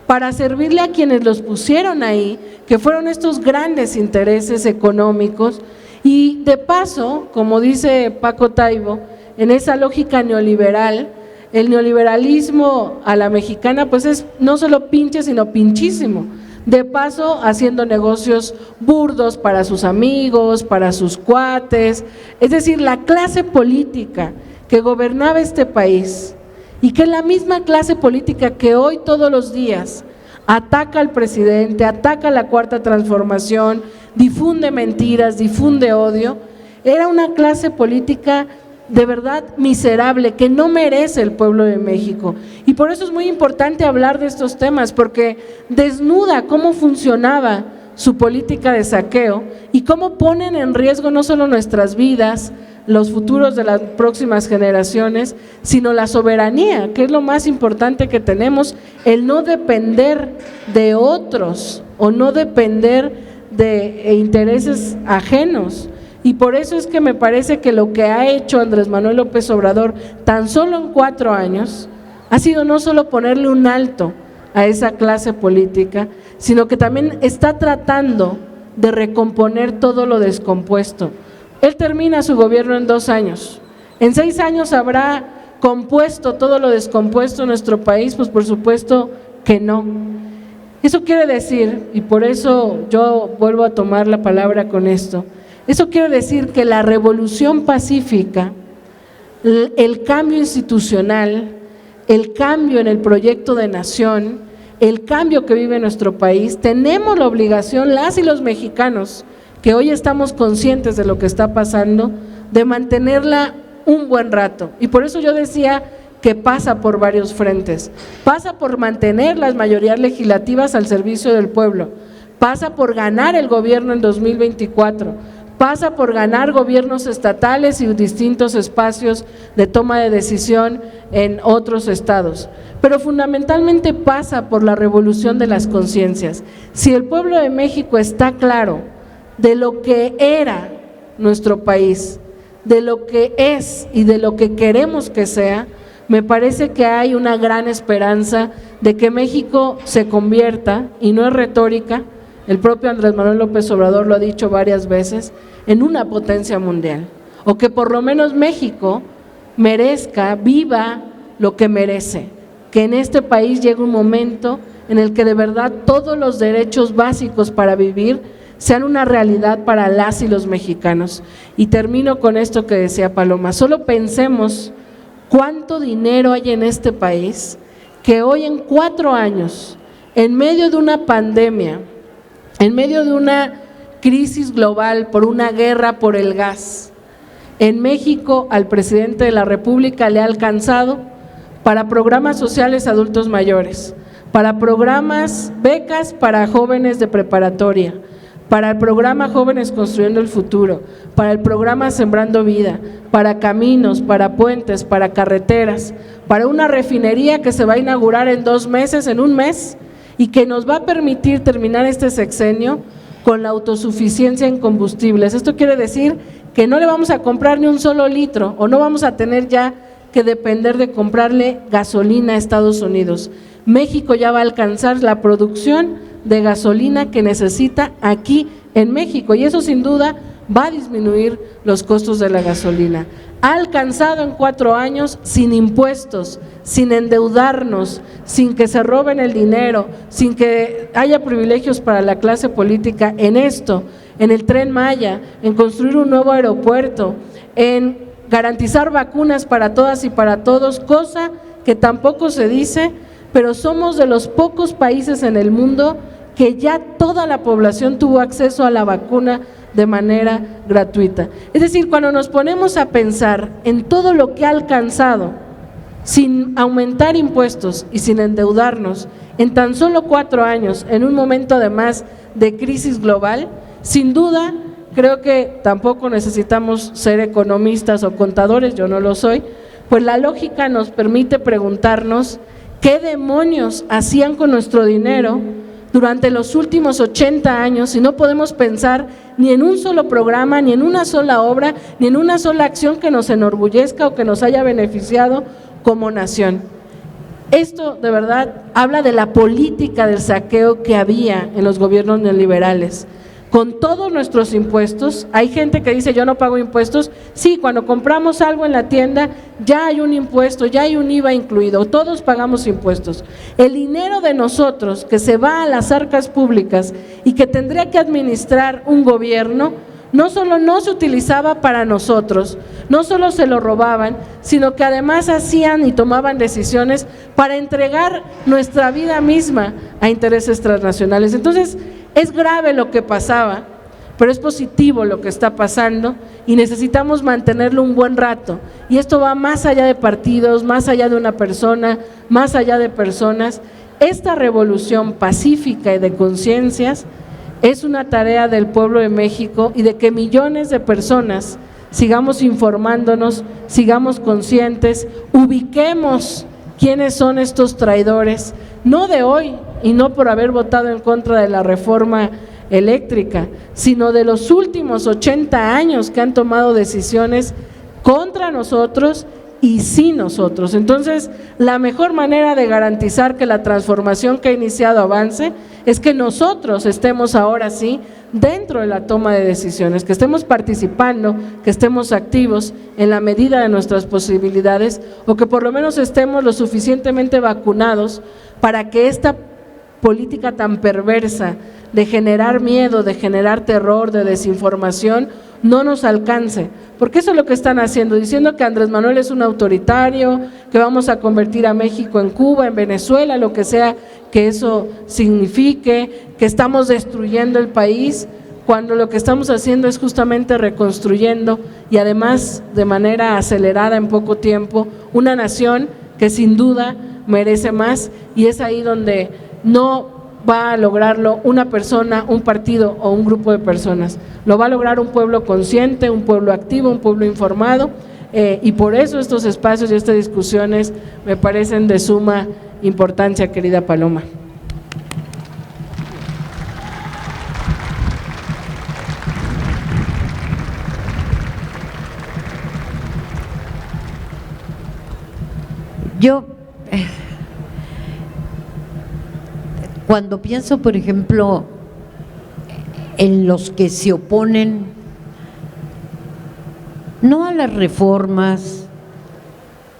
para servirle a quienes los pusieron ahí, que fueron estos grandes intereses económicos, y de paso, como dice Paco Taibo, en esa lógica neoliberal, el neoliberalismo a la mexicana pues es no solo pinche sino pinchísimo, de paso haciendo negocios burdos para sus amigos, para sus cuates, es decir, la clase política que gobernaba este país y que es la misma clase política que hoy todos los días ataca al presidente, ataca la Cuarta Transformación, difunde mentiras, difunde odio, era una clase política de verdad miserable, que no merece el pueblo de México. Y por eso es muy importante hablar de estos temas, porque desnuda cómo funcionaba su política de saqueo y cómo ponen en riesgo no solo nuestras vidas, los futuros de las próximas generaciones, sino la soberanía, que es lo más importante que tenemos, el no depender de otros o no depender de intereses ajenos. Y por eso es que me parece que lo que ha hecho Andrés Manuel López Obrador tan solo en 4 años ha sido no solo ponerle un alto a esa clase política, sino que también está tratando de recomponer todo lo descompuesto. Él termina su gobierno en 2 años, en 6 años habrá compuesto todo lo descompuesto en nuestro país, pues por supuesto que no. Eso quiere decir, y por eso yo vuelvo a tomar la palabra con esto, eso quiere decir que la revolución pacífica, el cambio institucional, el cambio en el proyecto de nación, el cambio que vive nuestro país, tenemos la obligación, las y los mexicanos, que hoy estamos conscientes de lo que está pasando, de mantenerla un buen rato. Y por eso yo decía que pasa por varios frentes. Pasa por mantener las mayorías legislativas al servicio del pueblo, pasa por ganar el gobierno en 2024, pasa por ganar gobiernos estatales y distintos espacios de toma de decisión en otros estados, pero fundamentalmente pasa por la revolución de las conciencias. Si el pueblo de México está claro de lo que era nuestro país, de lo que es y de lo que queremos que sea, me parece que hay una gran esperanza de que México se convierta, y no es retórica, el propio Andrés Manuel López Obrador lo ha dicho varias veces, en una potencia mundial, o que por lo menos México merezca, viva lo que merece, que en este país llegue un momento en el que de verdad todos los derechos básicos para vivir sean una realidad para las y los mexicanos. Y termino con esto que decía Paloma, solo pensemos cuánto dinero hay en este país, que hoy en 4 años, en medio de una pandemia, en medio de una crisis global por una guerra por el gas, en México al presidente de la República le ha alcanzado para programas sociales a adultos mayores, para programas, becas para jóvenes de preparatoria, para el programa Jóvenes Construyendo el Futuro, para el programa Sembrando Vida, para caminos, para puentes, para carreteras, para una refinería que se va a inaugurar en 2 meses, en 1 mes, y que nos va a permitir terminar este sexenio con la autosuficiencia en combustibles. Esto quiere decir que no le vamos a comprar ni un solo litro, o no vamos a tener ya que depender de comprarle gasolina a Estados Unidos. México ya va a alcanzar la producción de gasolina que necesita aquí en México, y eso sin duda va a disminuir los costos de la gasolina. Ha alcanzado en 4 años sin impuestos, sin endeudarnos, sin que se roben el dinero, sin que haya privilegios para la clase política en esto, en el Tren Maya, en construir un nuevo aeropuerto, en garantizar vacunas para todas y para todos, cosa que tampoco se dice, pero somos de los pocos países en el mundo que ya toda la población tuvo acceso a la vacuna de manera gratuita. Es decir, cuando nos ponemos a pensar en todo lo que ha alcanzado sin aumentar impuestos y sin endeudarnos en tan solo 4 años, en un momento además de crisis global, sin duda creo que tampoco necesitamos ser economistas o contadores, yo no lo soy, pues la lógica nos permite preguntarnos qué demonios hacían con nuestro dinero durante los últimos 80 años si no podemos pensar ni en un solo programa, ni en una sola obra, ni en una sola acción que nos enorgullezca o que nos haya beneficiado como nación. Esto de verdad habla de la política del saqueo que había en los gobiernos neoliberales. Con todos nuestros impuestos, hay gente que dice yo no pago impuestos, sí, cuando compramos algo en la tienda ya hay un impuesto, ya hay un IVA incluido, todos pagamos impuestos. El dinero de nosotros que se va a las arcas públicas y que tendría que administrar un gobierno, no solo no se utilizaba para nosotros, no solo se lo robaban, sino que además hacían y tomaban decisiones para entregar nuestra vida misma a intereses transnacionales. Entonces, es grave lo que pasaba, pero es positivo lo que está pasando y necesitamos mantenerlo un buen rato. Y esto va más allá de partidos, más allá de una persona, más allá de personas. Esta revolución pacífica y de conciencias es una tarea del pueblo de México y de que millones de personas sigamos informándonos, sigamos conscientes, ubiquemos quiénes son estos traidores, no de hoy y no por haber votado en contra de la reforma eléctrica, sino de los últimos 80 años que han tomado decisiones contra nosotros y sin nosotros. Entonces, la mejor manera de garantizar que la transformación que ha iniciado avance es que nosotros estemos ahora sí dentro de la toma de decisiones, que estemos participando, que estemos activos en la medida de nuestras posibilidades o que por lo menos estemos lo suficientemente vacunados para que esta política tan perversa de generar miedo, de generar terror, de desinformación, no nos alcance, porque eso es lo que están haciendo, diciendo que Andrés Manuel es un autoritario, que vamos a convertir a México en Cuba, en Venezuela, lo que sea que eso signifique, que estamos destruyendo el país, cuando lo que estamos haciendo es justamente reconstruyendo y además de manera acelerada en poco tiempo, una nación que sin duda merece más, y es ahí donde no va a lograrlo una persona, un partido o un grupo de personas, lo va a lograr un pueblo consciente, un pueblo activo, un pueblo informado, y por eso estos espacios y estas discusiones me parecen de suma importancia, querida Paloma. Yo, cuando pienso, por ejemplo, en los que se oponen, no a las reformas,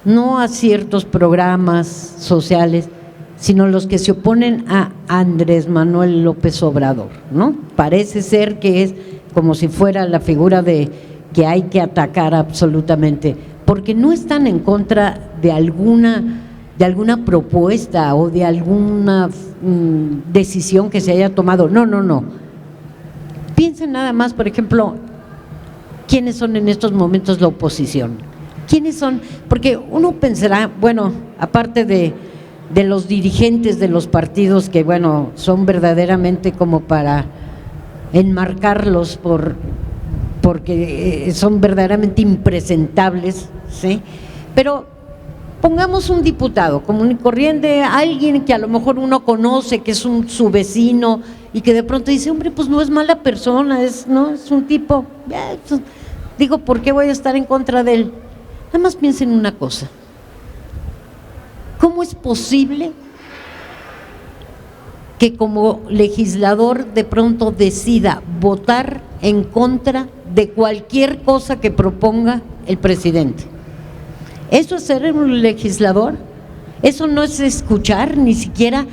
no a ciertos programas sociales, sino los que se oponen a Andrés Manuel López Obrador, ¿no? Parece ser que es como si fuera la figura de que hay que atacar absolutamente, porque no están en contra de alguna propuesta o de alguna decisión que se haya tomado. No. Piensen nada más, por ejemplo, ¿quiénes son en estos momentos la oposición? ¿Quiénes son? Porque uno pensará, bueno, aparte de los dirigentes de los partidos que, bueno, son verdaderamente como para enmarcarlos porque son verdaderamente impresentables, ¿sí? Pero pongamos un diputado común y corriente, alguien que a lo mejor uno conoce, que es su vecino y que de pronto dice, hombre, pues no es mala persona, es un tipo, digo, ¿por qué voy a estar en contra de él? Nada más piensen en una cosa, ¿cómo es posible que como legislador de pronto decida votar en contra de cualquier cosa que proponga el presidente. ¿Eso es ser un legislador? Eso no es escuchar, ni siquiera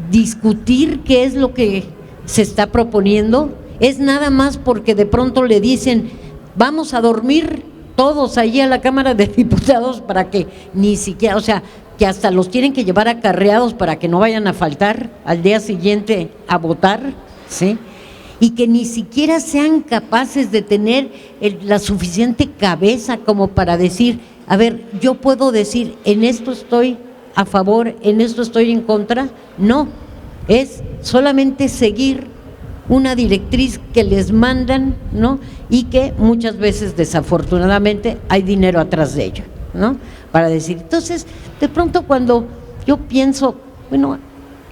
discutir qué es lo que se está proponiendo. Es nada más porque de pronto le dicen, vamos a dormir todos allí a la Cámara de Diputados para que ni siquiera, o sea, que hasta los tienen que llevar acarreados para que no vayan a faltar al día siguiente a votar, ¿sí? Y que ni siquiera sean capaces de tener la suficiente cabeza como para decir, a ver, yo puedo decir, en esto estoy a favor, en esto estoy en contra. No, es solamente seguir una directriz que les mandan, ¿no? Y que muchas veces, desafortunadamente, hay dinero atrás de ello, ¿no? Para decir, entonces, de pronto cuando yo pienso, bueno,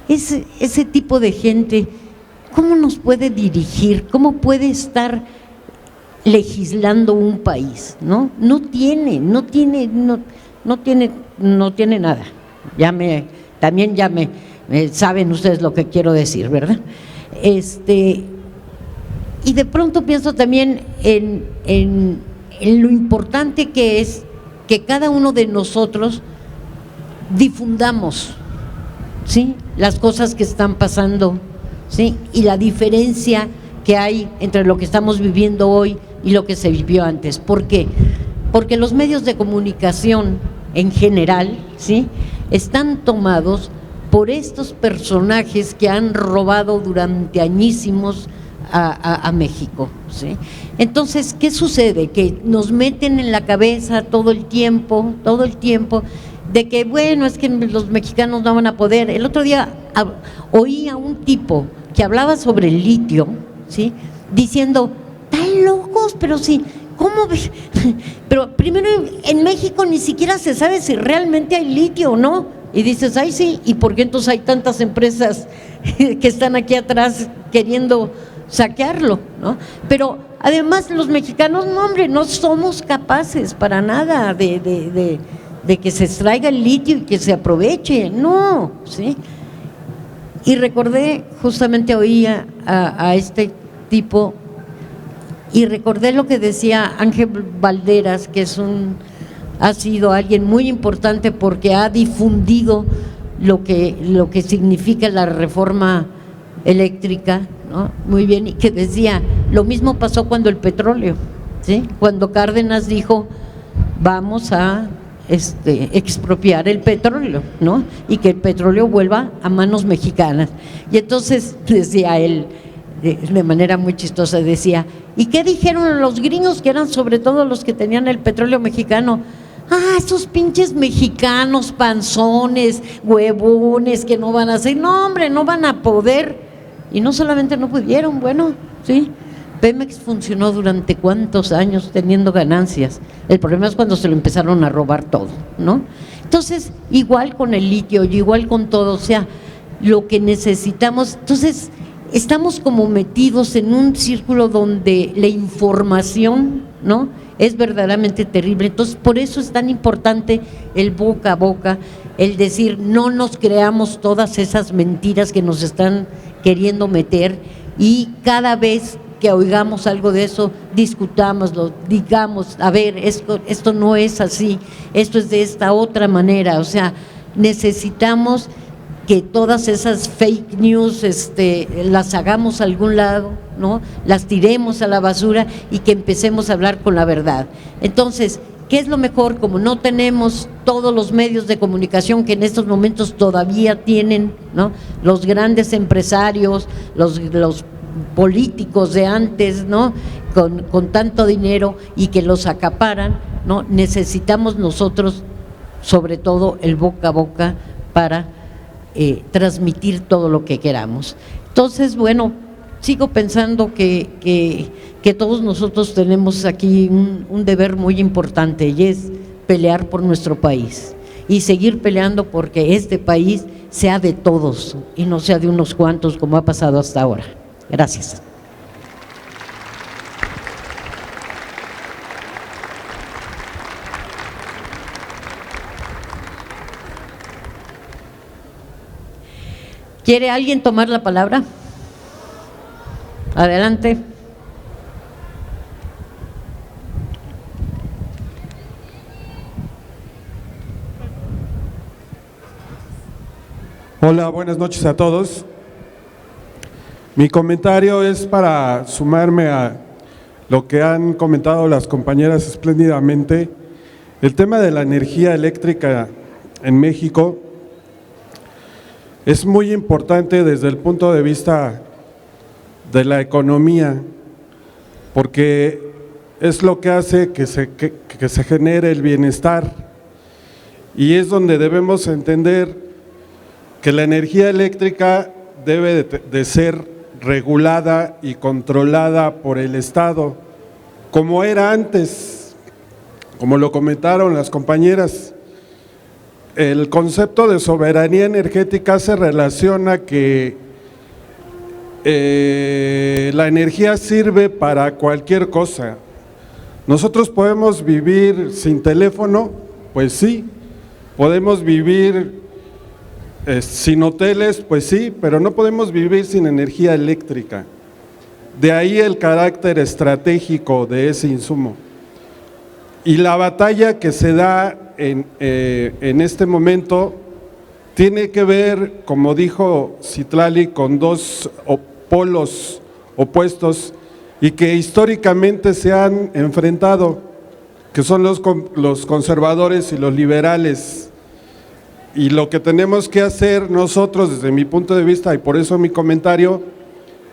ese tipo de gente, ¿cómo nos puede dirigir? ¿Cómo puede estar legislando un país? ¿No? No tiene nada. También saben ustedes lo que quiero decir, ¿verdad? Y de pronto pienso también en lo importante que es que cada uno de nosotros difundamos, ¿sí?, las cosas que están pasando, ¿sí?, y la diferencia que hay entre lo que estamos viviendo hoy y lo que se vivió antes. ¿Por qué? Porque los medios de comunicación en general, ¿sí?, están tomados por estos personajes que han robado durante añísimos a México, ¿sí? Entonces, ¿qué sucede? Que nos meten en la cabeza todo el tiempo, de que, bueno, es que los mexicanos no van a poder. El otro día oí a un tipo que hablaba sobre el litio, ¿sí?, diciendo, están locos, pero sí, ¿cómo ves? Pero primero, en México ni siquiera se sabe si realmente hay litio o no. Y dices, ay, sí, ¿y por qué entonces hay tantas empresas que están aquí atrás queriendo saquearlo, ¿no? Pero además los mexicanos, no, hombre, no somos capaces para nada de que se extraiga el litio y que se aproveche, no, ¿sí? Y recordé, justamente oía a este tipo, y recordé lo que decía Ángel Valderas, que ha sido alguien muy importante porque ha difundido lo que significa la reforma eléctrica, ¿no? Muy bien, y que decía, lo mismo pasó cuando el petróleo, ¿sí?, cuando Cárdenas dijo, vamos a expropiar el petróleo, ¿no?, y que el petróleo vuelva a manos mexicanas. Y entonces decía él, de manera muy chistosa, decía, ¿y qué dijeron los gringos, que eran sobre todo los que tenían el petróleo mexicano? Ah, esos pinches mexicanos panzones, huevones, que no van a hacer, no, hombre, no van a poder. Y no solamente no pudieron, bueno, sí, Pemex funcionó durante cuántos años teniendo ganancias. El problema es cuando se lo empezaron a robar todo, ¿no? Entonces, igual con el litio, igual con todo, o sea, lo que necesitamos. Entonces, estamos como metidos en un círculo donde la información, ¿no?, es verdaderamente terrible. Entonces, por eso es tan importante el boca a boca, el decir, no nos creamos todas esas mentiras que nos están queriendo meter, y cada vez que oigamos algo de eso, discutámoslo, digamos, a ver, esto no es así, esto es de esta otra manera. O sea, necesitamos que todas esas fake news las hagamos a algún lado, ¿no?, las tiremos a la basura y que empecemos a hablar con la verdad. Entonces, ¿qué es lo mejor? Como no tenemos todos los medios de comunicación que en estos momentos todavía tienen, ¿no?, los grandes empresarios, los políticos de antes, ¿no?, con tanto dinero y que los acaparan, ¿no?, necesitamos nosotros, sobre todo, el boca a boca para transmitir todo lo que queramos. Entonces, bueno, sigo pensando que todos nosotros tenemos aquí un deber muy importante, y es pelear por nuestro país y seguir peleando porque este país sea de todos y no sea de unos cuantos como ha pasado hasta ahora. Gracias. ¿Quiere alguien tomar la palabra? Adelante. Hola, buenas noches a todos. Mi comentario es para sumarme a lo que han comentado las compañeras espléndidamente. El tema de la energía eléctrica en México es muy importante desde el punto de vista de la economía, porque es lo que hace que se genere el bienestar, y es donde debemos entender que la energía eléctrica debe de ser regulada y controlada por el Estado, como era antes, como lo comentaron las compañeras. El concepto de soberanía energética se relaciona que la energía sirve para cualquier cosa. ¿Nosotros podemos vivir sin teléfono? Pues sí. ¿Podemos vivir sin hoteles? Pues sí, pero no podemos vivir sin energía eléctrica. De ahí el carácter estratégico de ese insumo. Y la batalla que se da en este momento tiene que ver, como dijo Citlali, con dos polos opuestos y que históricamente se han enfrentado, que son los conservadores y los liberales. Y lo que tenemos que hacer nosotros, desde mi punto de vista, y por eso mi comentario,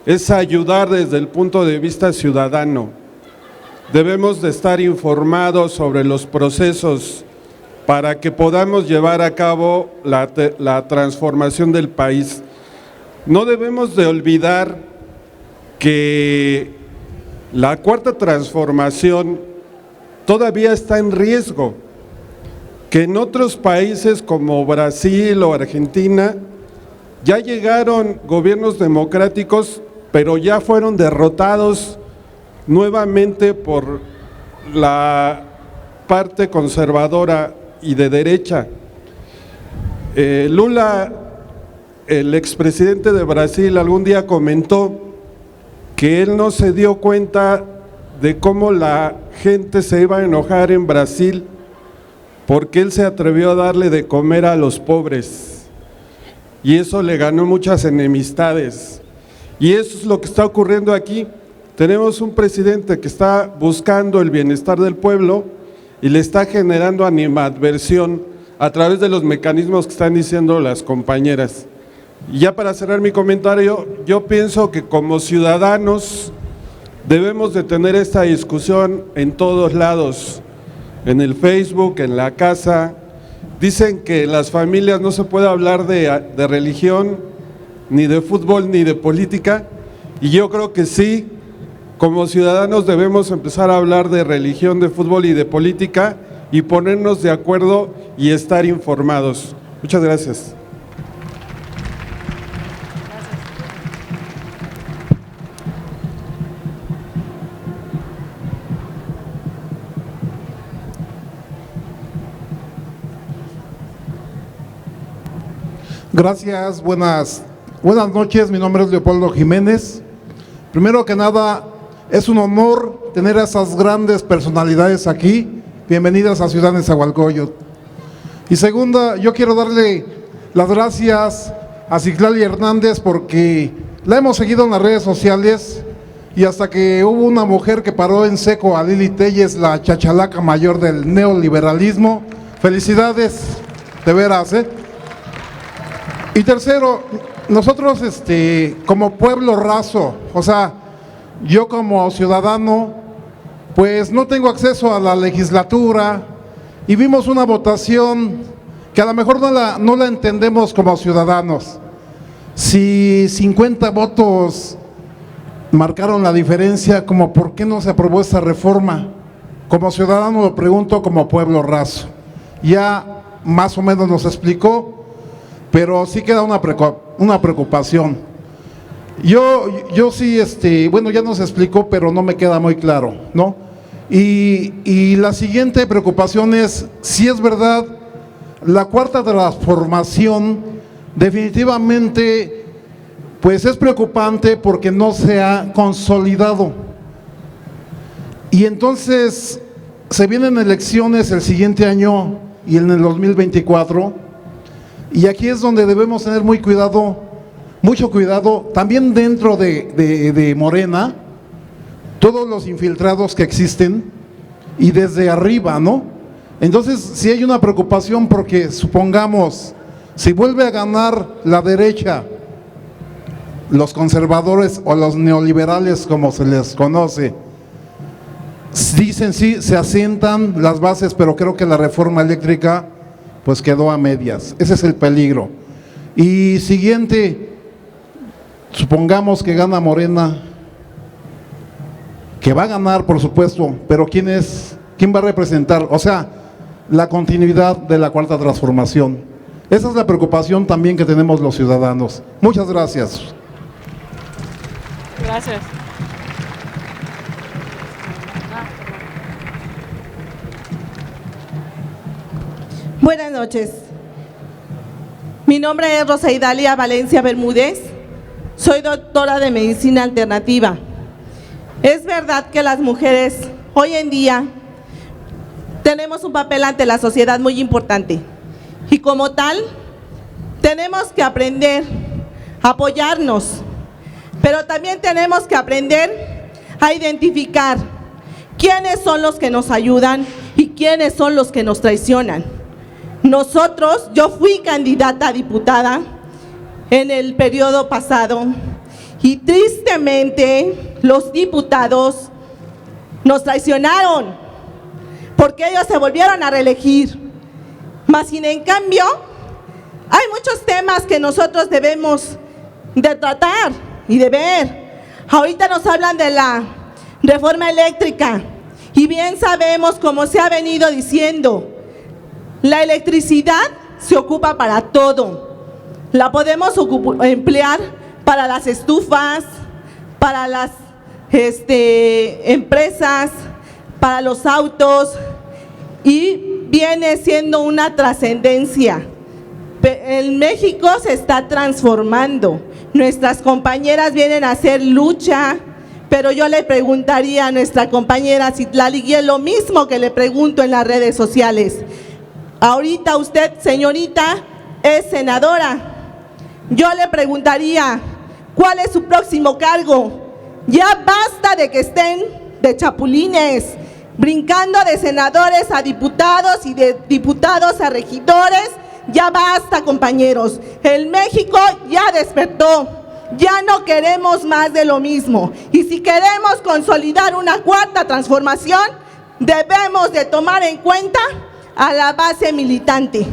es ayudar desde el punto de vista ciudadano. Debemos de estar informados sobre los procesos para que podamos llevar a cabo la transformación del país. No debemos de olvidar que la cuarta transformación todavía está en riesgo, que en otros países como Brasil o Argentina ya llegaron gobiernos democráticos, pero ya fueron derrotados nuevamente por la parte conservadora y de derecha. Lula, el expresidente de Brasil, algún día comentó que él no se dio cuenta de cómo la gente se iba a enojar en Brasil porque él se atrevió a darle de comer a los pobres, y eso le ganó muchas enemistades. Y eso es lo que está ocurriendo aquí. Tenemos un presidente que está buscando el bienestar del pueblo y le está generando animadversión a través de los mecanismos que están diciendo las compañeras. Y ya para cerrar mi comentario, yo pienso que como ciudadanos debemos de tener esta discusión en todos lados, en el Facebook, en la casa. Dicen que en las familias no se puede hablar de religión, ni de fútbol, ni de política, y yo creo que sí, como ciudadanos debemos empezar a hablar de religión, de fútbol y de política, y ponernos de acuerdo y estar informados. Muchas gracias. Gracias, buenas noches, mi nombre es Leopoldo Jiménez. Primero que nada, es un honor tener a esas grandes personalidades aquí. Bienvenidas a Ciudad Nezahualcóyotl. Y segunda, yo quiero darle las gracias a Citlali Hernández porque la hemos seguido en las redes sociales, y hasta que hubo una mujer que paró en seco a Lili Telles, la chachalaca mayor del neoliberalismo. Felicidades, de veras, Y tercero, nosotros como pueblo raso, o sea, yo como ciudadano, pues no tengo acceso a la legislatura, y vimos una votación que a lo mejor no la entendemos como ciudadanos. Si 50 votos marcaron la diferencia, como ¿por qué no se aprobó esta reforma? Como ciudadano lo pregunto, como pueblo raso. Ya más o menos nos explicó, pero sí queda una preocupación. Yo sí, bueno, ya nos explicó, pero no me queda muy claro, ¿no? Y la siguiente preocupación es, si es verdad, la cuarta transformación definitivamente, pues es preocupante porque no se ha consolidado. Y entonces se vienen elecciones el siguiente año y en el 2024. Y aquí es donde debemos tener mucho cuidado, también dentro de Morena, todos los infiltrados que existen y desde arriba, ¿no? Entonces, si hay una preocupación porque, supongamos, si vuelve a ganar la derecha, los conservadores o los neoliberales, como se les conoce, dicen sí, se asientan las bases, pero creo que la reforma eléctrica pues quedó a medias. Ese es el peligro. Y siguiente, supongamos que gana Morena, que va a ganar, por supuesto, pero ¿quién va a representar? O sea, la continuidad de la Cuarta Transformación. Esa es la preocupación también que tenemos los ciudadanos. Muchas gracias. Gracias. Buenas noches. Mi nombre es Rosa Idalia Valencia Bermúdez. Soy doctora de Medicina Alternativa. Es verdad que las mujeres hoy en día tenemos un papel ante la sociedad muy importante y como tal tenemos que aprender a apoyarnos, pero también tenemos que aprender a identificar quiénes son los que nos ayudan y quiénes son los que nos traicionan. Yo fui candidata a diputada en el periodo pasado y tristemente los diputados nos traicionaron porque ellos se volvieron a reelegir. Mas sin en cambio, hay muchos temas que nosotros debemos de tratar y de ver. Ahorita nos hablan de la reforma eléctrica y bien sabemos, como se ha venido diciendo, la electricidad se ocupa para todo. La podemos emplear para las estufas, para las empresas, para los autos y viene siendo una trascendencia. En México se está transformando. Nuestras compañeras vienen a hacer lucha, pero yo le preguntaría a nuestra compañera Citlali Guillén lo mismo que le pregunto en las redes sociales. Ahorita usted, señorita, es senadora. Yo le preguntaría, ¿cuál es su próximo cargo? Ya basta de que estén de chapulines, brincando de senadores a diputados y de diputados a regidores. Ya basta, compañeros. El México ya despertó. Ya no queremos más de lo mismo. Y si queremos consolidar una cuarta transformación, debemos de tomar en cuenta a la base militante,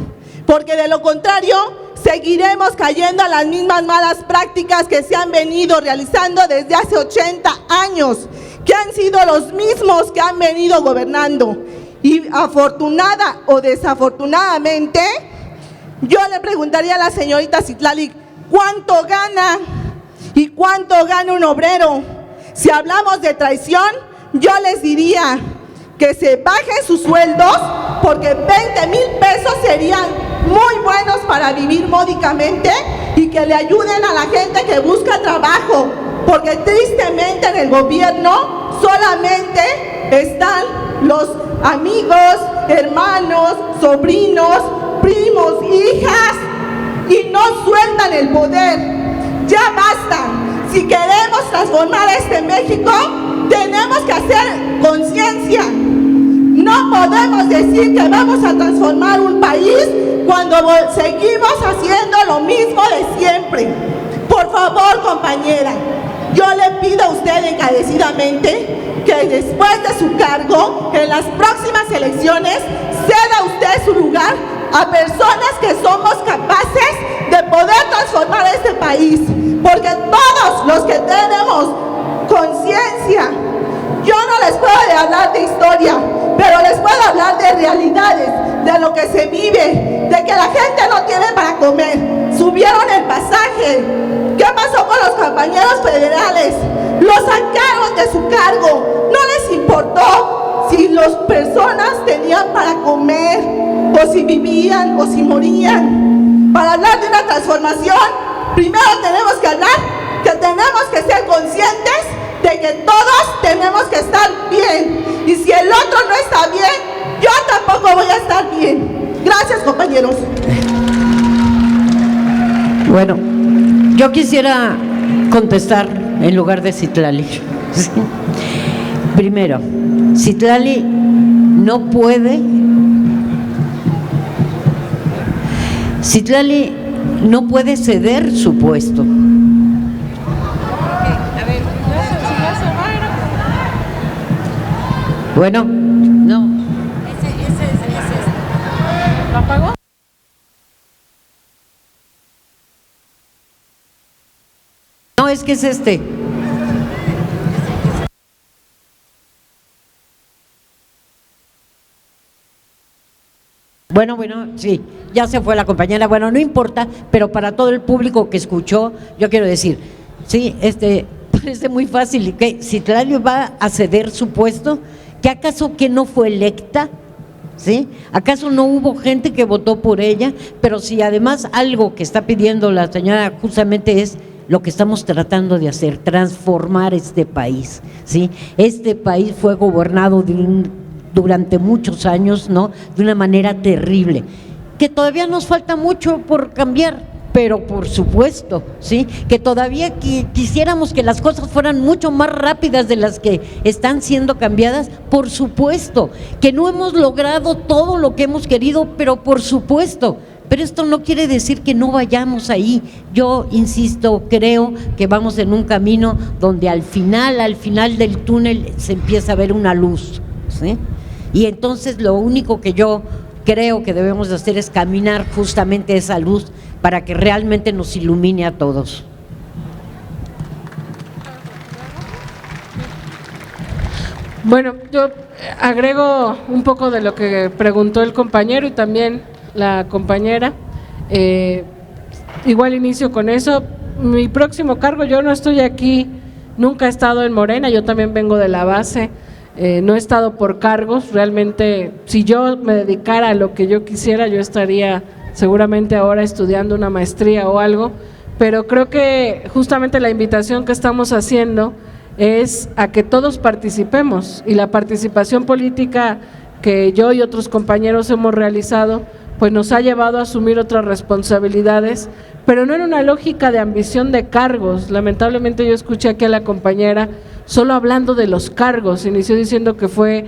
porque de lo contrario seguiremos cayendo a las mismas malas prácticas que se han venido realizando desde hace 80 años, que han sido los mismos que han venido gobernando. Y afortunada o desafortunadamente, yo le preguntaría a la señorita Citlali, ¿cuánto gana y cuánto gana un obrero? Si hablamos de traición, yo les diría que se bajen sus sueldos, porque 20,000 pesos serían muy buenos para vivir módicamente y que le ayuden a la gente que busca trabajo, porque tristemente en el gobierno solamente están los amigos, hermanos, sobrinos, primos, hijas y no sueltan el poder. Ya basta. Si queremos transformar este México, tenemos que hacer conciencia. No podemos decir que vamos a transformar un país cuando seguimos haciendo lo mismo de siempre. Por favor, compañera, yo le pido a usted encarecidamente que después de su cargo, en las próximas elecciones, ceda usted su lugar a personas que somos capaces de poder transformar este país. Porque todos los que tenemos conciencia, yo no les puedo hablar de historia, pero les puedo hablar de realidades, de lo que se vive, de que la gente no tiene para comer. Subieron el pasaje. ¿Qué pasó con los compañeros federales? Los sacaron de su cargo. No les importó si las personas tenían para comer, o si vivían, o si morían. Para hablar de una transformación, primero tenemos que hablar que tenemos que ser conscientes de que todos tenemos que estar bien. Y si el otro no está bien, yo tampoco voy a estar bien. Gracias, compañeros. Bueno, yo quisiera contestar en lugar de Citlali. ¿Sí? Primero, Citlali no puede ceder su puesto. Bueno, no. ¿Lo apagó? No, es que es este. Bueno, sí, ya se fue la compañera. Bueno, no importa, pero para todo el público que escuchó, yo quiero decir, sí, parece muy fácil que Citlali va a ceder su puesto, que acaso que no fue electa, ¿sí? ¿Acaso no hubo gente que votó por ella? Pero si además algo que está pidiendo la señora justamente es lo que estamos tratando de hacer, transformar este país, ¿sí? Este país fue gobernado durante muchos años, ¿no?, de una manera terrible, que todavía nos falta mucho por cambiar, pero por supuesto, ¿sí?, que todavía quisiéramos que las cosas fueran mucho más rápidas de las que están siendo cambiadas, por supuesto, que no hemos logrado todo lo que hemos querido, pero por supuesto. Pero esto no quiere decir que no vayamos ahí. Yo insisto, creo que vamos en un camino donde al final del túnel se empieza a ver una luz, ¿sí? Y entonces lo único que yo creo que debemos de hacer es caminar justamente esa luz para que realmente nos ilumine a todos. Bueno, yo agrego un poco de lo que preguntó el compañero y también la compañera. Igual inicio con eso. Mi próximo cargo, yo no estoy aquí, nunca he estado en Morena, yo también vengo de la base. No he estado por cargos, realmente si yo me dedicara a lo que yo quisiera, yo estaría seguramente ahora estudiando una maestría o algo, pero creo que justamente la invitación que estamos haciendo es a que todos participemos, y la participación política que yo y otros compañeros hemos realizado pues nos ha llevado a asumir otras responsabilidades, pero no en una lógica de ambición de cargos. Lamentablemente yo escuché aquí a la compañera solo hablando de los cargos, inició diciendo que fue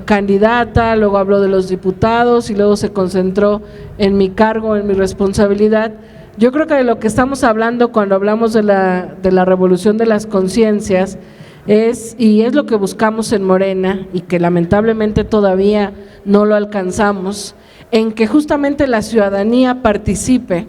candidata, luego habló de los diputados y luego se concentró en mi cargo, en mi responsabilidad. Yo creo que de lo que estamos hablando cuando hablamos de la revolución de las conciencias es lo que buscamos en Morena y que lamentablemente todavía no lo alcanzamos, en que justamente la ciudadanía participe,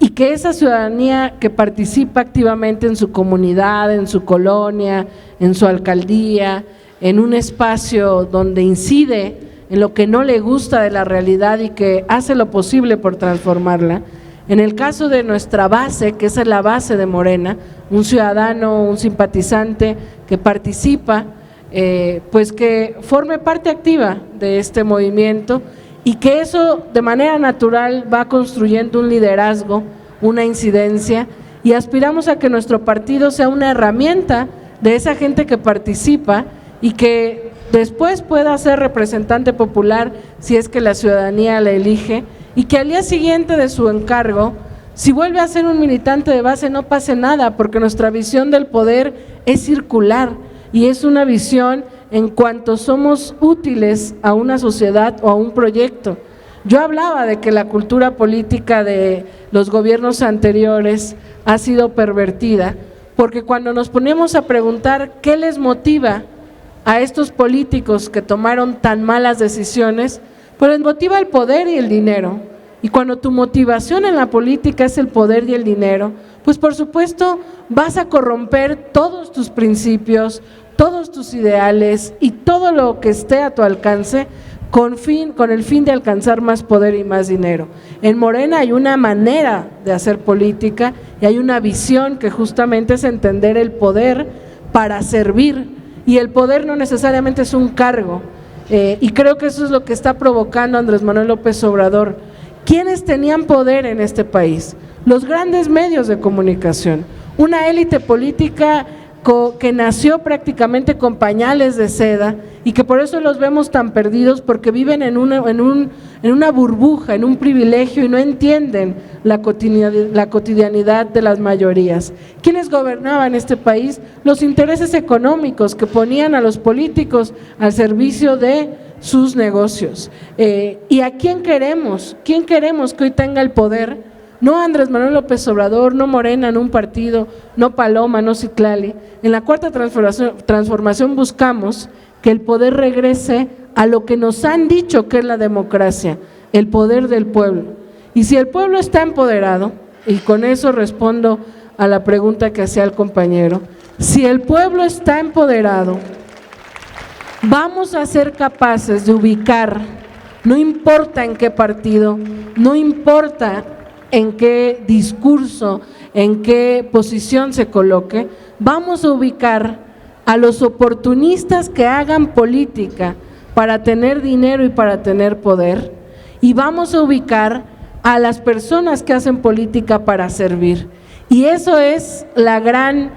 y que esa ciudadanía que participa activamente en su comunidad, en su colonia, en su alcaldía, en un espacio donde incide en lo que no le gusta de la realidad y que hace lo posible por transformarla. En el caso de nuestra base, que esa es la base de Morena, un ciudadano, un simpatizante que participa, pues que forme parte activa de este movimiento, y que eso de manera natural va construyendo un liderazgo, una incidencia, y aspiramos a que nuestro partido sea una herramienta de esa gente que participa y que después pueda ser representante popular si es que la ciudadanía la elige, y que al día siguiente de su encargo, si vuelve a ser un militante de base, no pase nada, porque nuestra visión del poder es circular y es una visión en cuanto somos útiles a una sociedad o a un proyecto. Yo hablaba de que la cultura política de los gobiernos anteriores ha sido pervertida, porque cuando nos ponemos a preguntar qué les motiva a estos políticos que tomaron tan malas decisiones, pues les motiva el poder y el dinero. Y cuando tu motivación en la política es el poder y el dinero, pues por supuesto vas a corromper todos tus principios, todos tus ideales y todo lo que esté a tu alcance con el fin de alcanzar más poder y más dinero. En Morena hay una manera de hacer política y hay una visión que justamente es entender el poder para servir, y el poder no necesariamente es un cargo, y creo que eso es lo que está provocando Andrés Manuel López Obrador. ¿Quiénes tenían poder en este país? Los grandes medios de comunicación, una élite política que nació prácticamente con pañales de seda y que por eso los vemos tan perdidos, porque viven en en una burbuja, en un privilegio y no entienden la cotidianidad de las mayorías. ¿Quiénes gobernaban este país? Los intereses económicos que ponían a los políticos al servicio de sus negocios. ¿Y a quién queremos? ¿Quién queremos que hoy tenga el poder? No Andrés Manuel López Obrador, no Morena, no un partido, no Paloma, no Citlali. En la Cuarta Transformación buscamos que el poder regrese a lo que nos han dicho que es la democracia, el poder del pueblo. Y si el pueblo está empoderado, y con eso respondo a la pregunta que hacía el compañero, si el pueblo está empoderado, vamos a ser capaces de ubicar, no importa en qué partido, no importa en qué discurso, en qué posición se coloque, vamos a ubicar a los oportunistas que hagan política para tener dinero y para tener poder, y vamos a ubicar a las personas que hacen política para servir. Y eso es la gran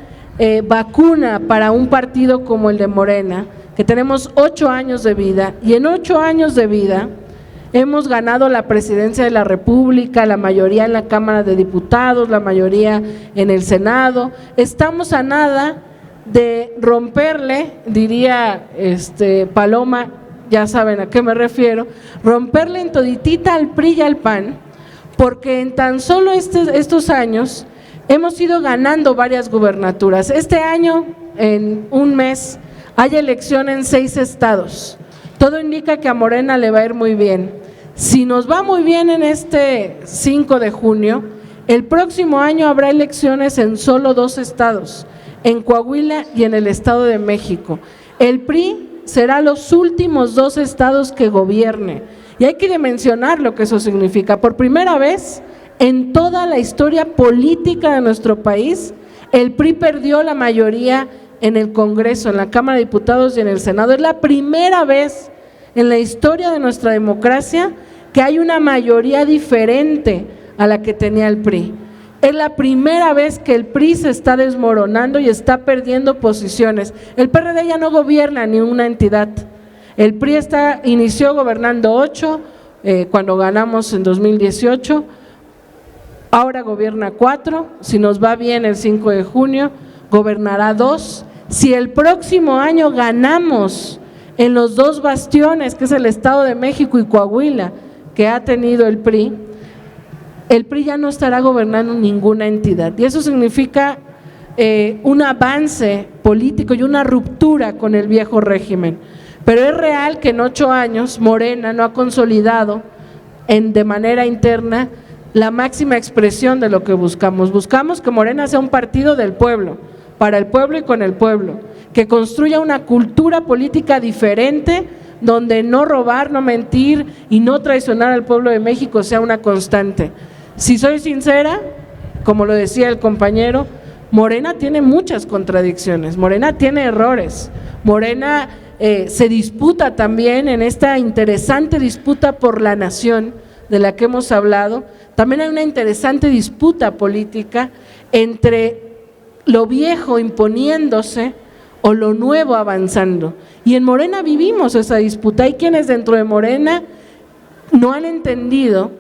vacuna para un partido como el de Morena, que tenemos 8 años de vida, y en 8 años de vida hemos ganado la presidencia de la República, la mayoría en la Cámara de Diputados, la mayoría en el Senado. Estamos a nada de romperle, diría Paloma, ya saben a qué me refiero, romperle en toditita al PRI y al PAN, porque en tan solo estos años hemos ido ganando varias gubernaturas. Este año, en un mes, hay elección en 6 estados. Todo indica que a Morena le va a ir muy bien. Si nos va muy bien en este 5 de junio, el próximo año habrá elecciones en solo 2 estados, en Coahuila y en el Estado de México. El PRI será los últimos 2 estados que gobierne. Y hay que dimensionar lo que eso significa. Por primera vez en toda la historia política de nuestro país, el PRI perdió la mayoría en el Congreso, en la Cámara de Diputados y en el Senado. Es la primera vez en la historia de nuestra democracia que hay una mayoría diferente a la que tenía el PRI. Es la primera vez que el PRI se está desmoronando y está perdiendo posiciones. El PRD ya no gobierna ni una entidad. El PRI inició gobernando 8 cuando ganamos en 2018, ahora gobierna 4, si nos va bien el 5 de junio, gobernará 2. Si el próximo año ganamos en los 2 bastiones, que es el Estado de México y Coahuila, que ha tenido el PRI ya no estará gobernando ninguna entidad. Y eso significa un avance político y una ruptura con el viejo régimen. Pero es real que en 8 años Morena no ha consolidado de manera interna la máxima expresión de lo que buscamos. Buscamos que Morena sea un partido del pueblo, para el pueblo y con el pueblo, que construya una cultura política diferente, donde no robar, no mentir y no traicionar al pueblo de México sea una constante. Si soy sincera, como lo decía el compañero, Morena tiene muchas contradicciones, Morena tiene errores, Morena se disputa también en esta interesante disputa por la nación de la que hemos hablado. También hay una interesante disputa política entre lo viejo imponiéndose o lo nuevo avanzando. Y en Morena vivimos esa disputa. Hay quienes dentro de Morena no han entendido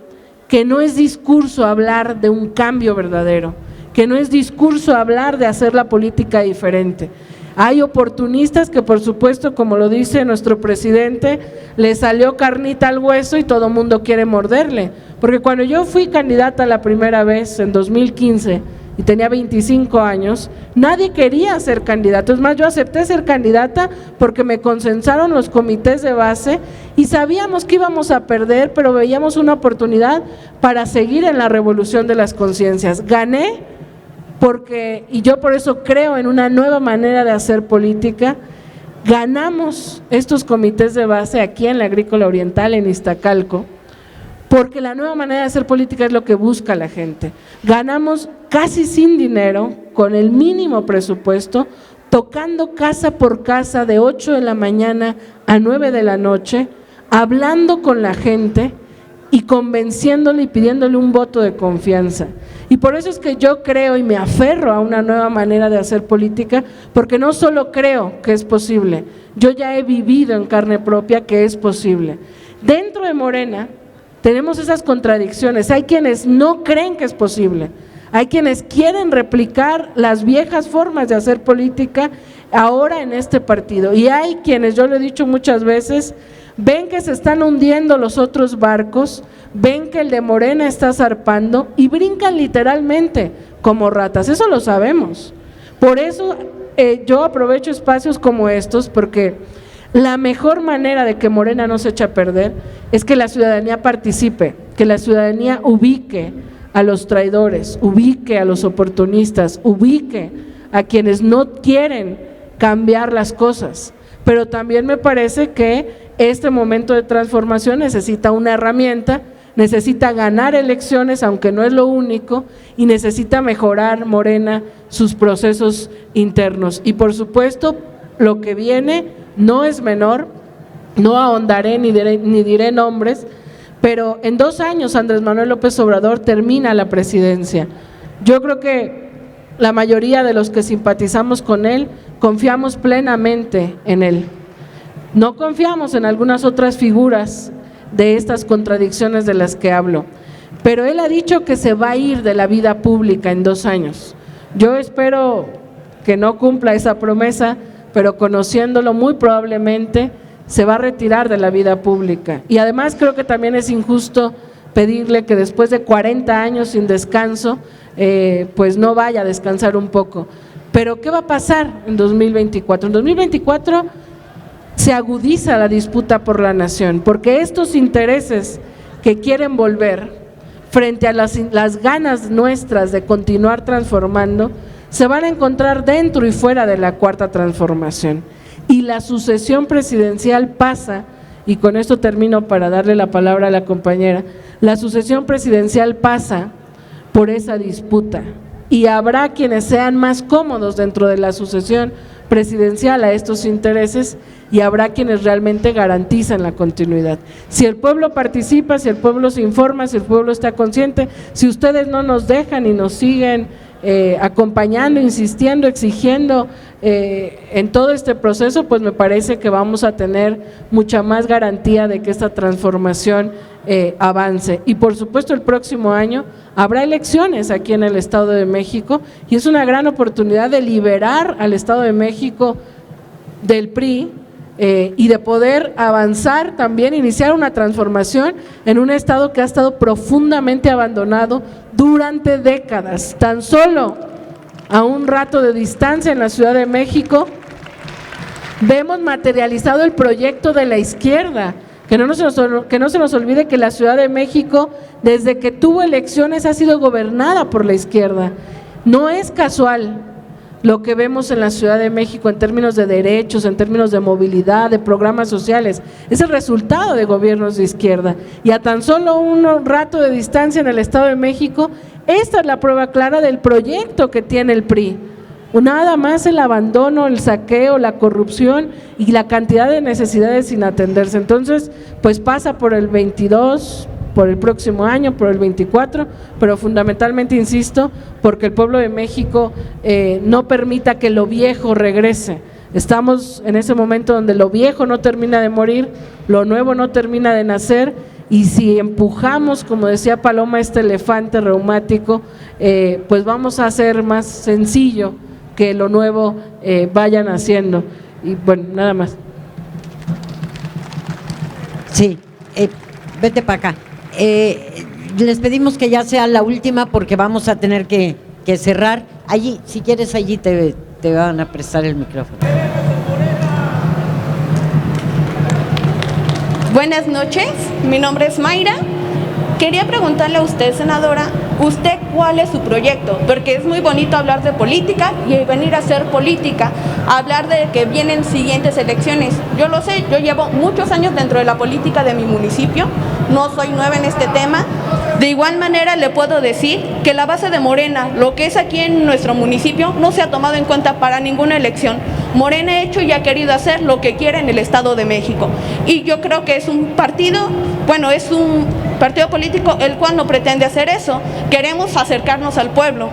que no es discurso hablar de un cambio verdadero, que no es discurso hablar de hacer la política diferente. Hay oportunistas que, por supuesto, como lo dice nuestro presidente, le salió carnita al hueso y todo mundo quiere morderle. Porque cuando yo fui candidata la primera vez en 2015 y tenía 25 años, nadie quería ser candidato. Es más, yo acepté ser candidata porque me consensaron los comités de base y sabíamos que íbamos a perder, pero veíamos una oportunidad para seguir en la revolución de las conciencias. Gané y yo por eso creo en una nueva manera de hacer política. Ganamos estos comités de base aquí en la Agrícola Oriental, en Iztacalco, porque la nueva manera de hacer política es lo que busca la gente. Ganamos casi sin dinero, con el mínimo presupuesto, tocando casa por casa de 8 de la mañana a 9 de la noche, hablando con la gente y convenciéndole y pidiéndole un voto de confianza. Y por eso es que yo creo y me aferro a una nueva manera de hacer política, porque no solo creo que es posible, yo ya he vivido en carne propia que es posible. Dentro de Morena tenemos esas contradicciones. Hay quienes no creen que es posible, hay quienes quieren replicar las viejas formas de hacer política ahora en este partido, y hay quienes, yo lo he dicho muchas veces, ven que se están hundiendo los otros barcos, ven que el de Morena está zarpando y brincan literalmente como ratas. Eso lo sabemos. Por eso yo aprovecho espacios como estos, porque la mejor manera de que Morena no se eche a perder es que la ciudadanía participe, que la ciudadanía ubique a los traidores, ubique a los oportunistas, ubique a quienes no quieren cambiar las cosas. Pero también me parece que este momento de transformación necesita una herramienta, necesita ganar elecciones, aunque no es lo único, y necesita mejorar Morena sus procesos internos. Y por supuesto, lo que viene no es menor, no ahondaré ni diré nombres, pero en 2 años Andrés Manuel López Obrador termina la presidencia. Yo creo que la mayoría de los que simpatizamos con él confiamos plenamente en él. No confiamos en algunas otras figuras de estas contradicciones de las que hablo, pero él ha dicho que se va a ir de la vida pública en 2 años. Yo espero que no cumpla esa promesa, pero conociéndolo muy probablemente se va a retirar de la vida pública. Y además creo que también es injusto pedirle que después de 40 años sin descanso, pues no vaya a descansar un poco. Pero ¿qué va a pasar en 2024? En 2024 se agudiza la disputa por la nación, porque estos intereses que quieren volver frente a las ganas nuestras de continuar transformando, se van a encontrar dentro y fuera de la Cuarta Transformación. Y la sucesión presidencial pasa, y con esto termino para darle la palabra a la compañera, la sucesión presidencial pasa por esa disputa, y habrá quienes sean más cómodos dentro de la sucesión presidencial a estos intereses, y habrá quienes realmente garantizan la continuidad. Si el pueblo participa, si el pueblo se informa, si el pueblo está consciente, si ustedes no nos dejan y nos siguen acompañando, insistiendo, exigiendo en todo este proceso, pues me parece que vamos a tener mucha más garantía de que esta transformación avance. Y por supuesto el próximo año habrá elecciones aquí en el Estado de México, y es una gran oportunidad de liberar al Estado de México del PRI, y de poder avanzar también, iniciar una transformación en un estado que ha estado profundamente abandonado durante décadas. Tan solo a un rato de distancia en la Ciudad de México vemos materializado el proyecto de la izquierda, que no se nos olvide que la Ciudad de México desde que tuvo elecciones ha sido gobernada por la izquierda. No es casual lo que vemos en la Ciudad de México en términos de derechos, en términos de movilidad, de programas sociales, es el resultado de gobiernos de izquierda. Y a tan solo un rato de distancia en el Estado de México, esta es la prueba clara del proyecto que tiene el PRI. Nada más el abandono, el saqueo, la corrupción y la cantidad de necesidades sin atenderse. Entonces, pues pasa por el 22, por el próximo año, por el 24, pero fundamentalmente, insisto, porque el pueblo de México no permita que lo viejo regrese. Estamos en ese momento donde lo viejo no termina de morir, lo nuevo no termina de nacer, y si empujamos, como decía Paloma, este elefante reumático, pues vamos a hacer más sencillo que lo nuevo vaya naciendo. Y bueno, nada más. Sí, vete para acá. Les pedimos que ya sea la última porque vamos a tener que cerrar. Allí, si quieres, allí te van a prestar el micrófono. Buenas noches, mi nombre es Mayra. Quería preguntarle a usted, senadora, ¿usted cuál es su proyecto? Porque es muy bonito hablar de política y venir a hacer política, hablar de que vienen siguientes elecciones. Yo lo sé, yo llevo muchos años dentro de la política de mi municipio, no soy nueva en este tema. De igual manera le puedo decir que la base de Morena, lo que es aquí en nuestro municipio, no se ha tomado en cuenta para ninguna elección. Morena ha hecho y ha querido hacer lo que quiere en el Estado de México. Y yo creo que es un partido, bueno, es un partido político el cual no pretende hacer eso. Queremos acercarnos al pueblo.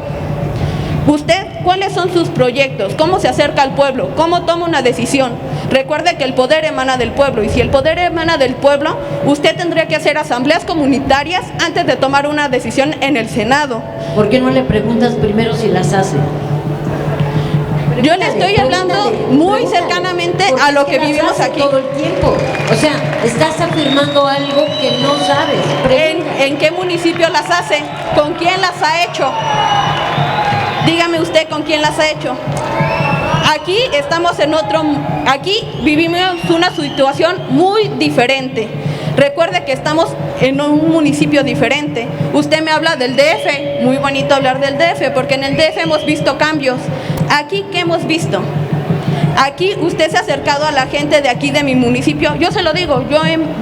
¿Usted cuáles son sus proyectos? ¿Cómo se acerca al pueblo? ¿Cómo toma una decisión? Recuerde que el poder emana del pueblo, y si el poder emana del pueblo, usted tendría que hacer asambleas comunitarias antes de tomar una decisión en el Senado. ¿Por qué no le preguntas primero si las hace? Yo le estoy hablando muy cercanamente a lo que vivimos aquí. Todo el tiempo. O sea, estás afirmando algo que no sabes. ¿En qué municipio las hace? ¿Con quién las ha hecho? Dígame usted con quién las ha hecho. Aquí estamos aquí vivimos una situación muy diferente. Recuerde que estamos en un municipio diferente. Usted me habla del DF, muy bonito hablar del DF, porque en el DF hemos visto cambios. Aquí, ¿qué hemos visto? Aquí usted se ha acercado a la gente de aquí de mi municipio. Yo se lo digo,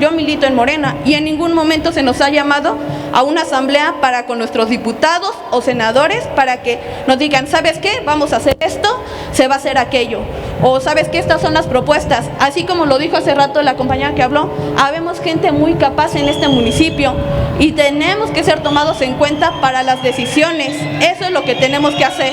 yo milito en Morena y en ningún momento se nos ha llamado a una asamblea para con nuestros diputados o senadores para que nos digan, ¿sabes qué? Vamos a hacer esto, se va a hacer aquello. O ¿sabes qué? Estas son las propuestas. Así como lo dijo hace rato la compañera que habló, habemos gente muy capaz en este municipio y tenemos que ser tomados en cuenta para las decisiones. Eso es lo que tenemos que hacer.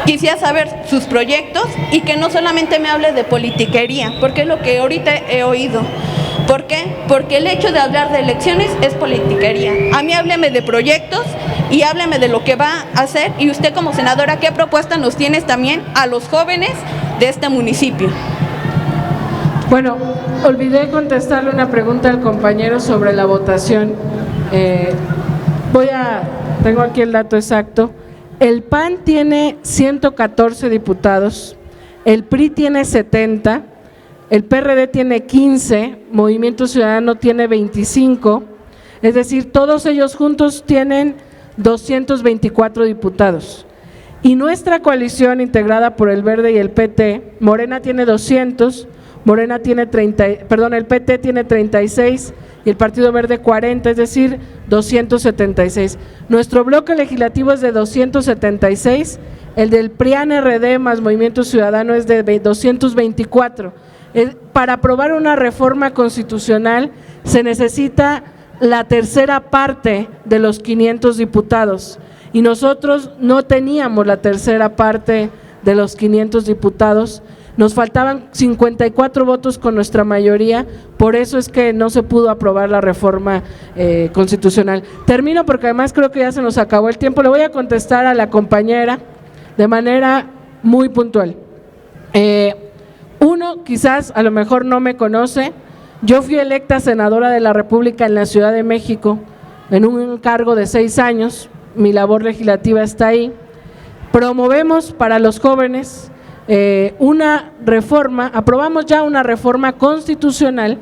Quisiera saber sus proyectos y que no solamente me hable de politiquería, porque es lo que ahorita he oído. ¿Por qué? Porque el hecho de hablar de elecciones es politiquería. A mí hábleme de proyectos y hábleme de lo que va a hacer, y usted como senadora, ¿qué propuesta nos tienes también a los jóvenes de este municipio? Bueno, olvidé contestarle una pregunta al compañero sobre la votación. Tengo aquí el dato exacto. El PAN tiene 114 diputados, el PRI tiene 70, el PRD tiene 15, Movimiento Ciudadano tiene 25, es decir, todos ellos juntos tienen 224 diputados. Y nuestra coalición integrada por el Verde y el PT, Morena tiene 200, el PT tiene 36 y el Partido Verde 40, es decir, 276. Nuestro bloque legislativo es de 276, el del PRIAN-RD más Movimiento Ciudadano es de 224. Para aprobar una reforma constitucional se necesita la tercera parte de los 500 diputados y nosotros no teníamos la tercera parte de los 500 diputados. Nos faltaban 54 votos con nuestra mayoría, por eso es que no se pudo aprobar la reforma constitucional. Termino porque además creo que ya se nos acabó el tiempo. Le voy a contestar a la compañera de manera muy puntual. Uno, quizás a lo mejor no me conoce, yo fui electa senadora de la República en la Ciudad de México en un cargo de 6 años, mi labor legislativa está ahí. Promovemos para los jóvenes una reforma, aprobamos ya una reforma constitucional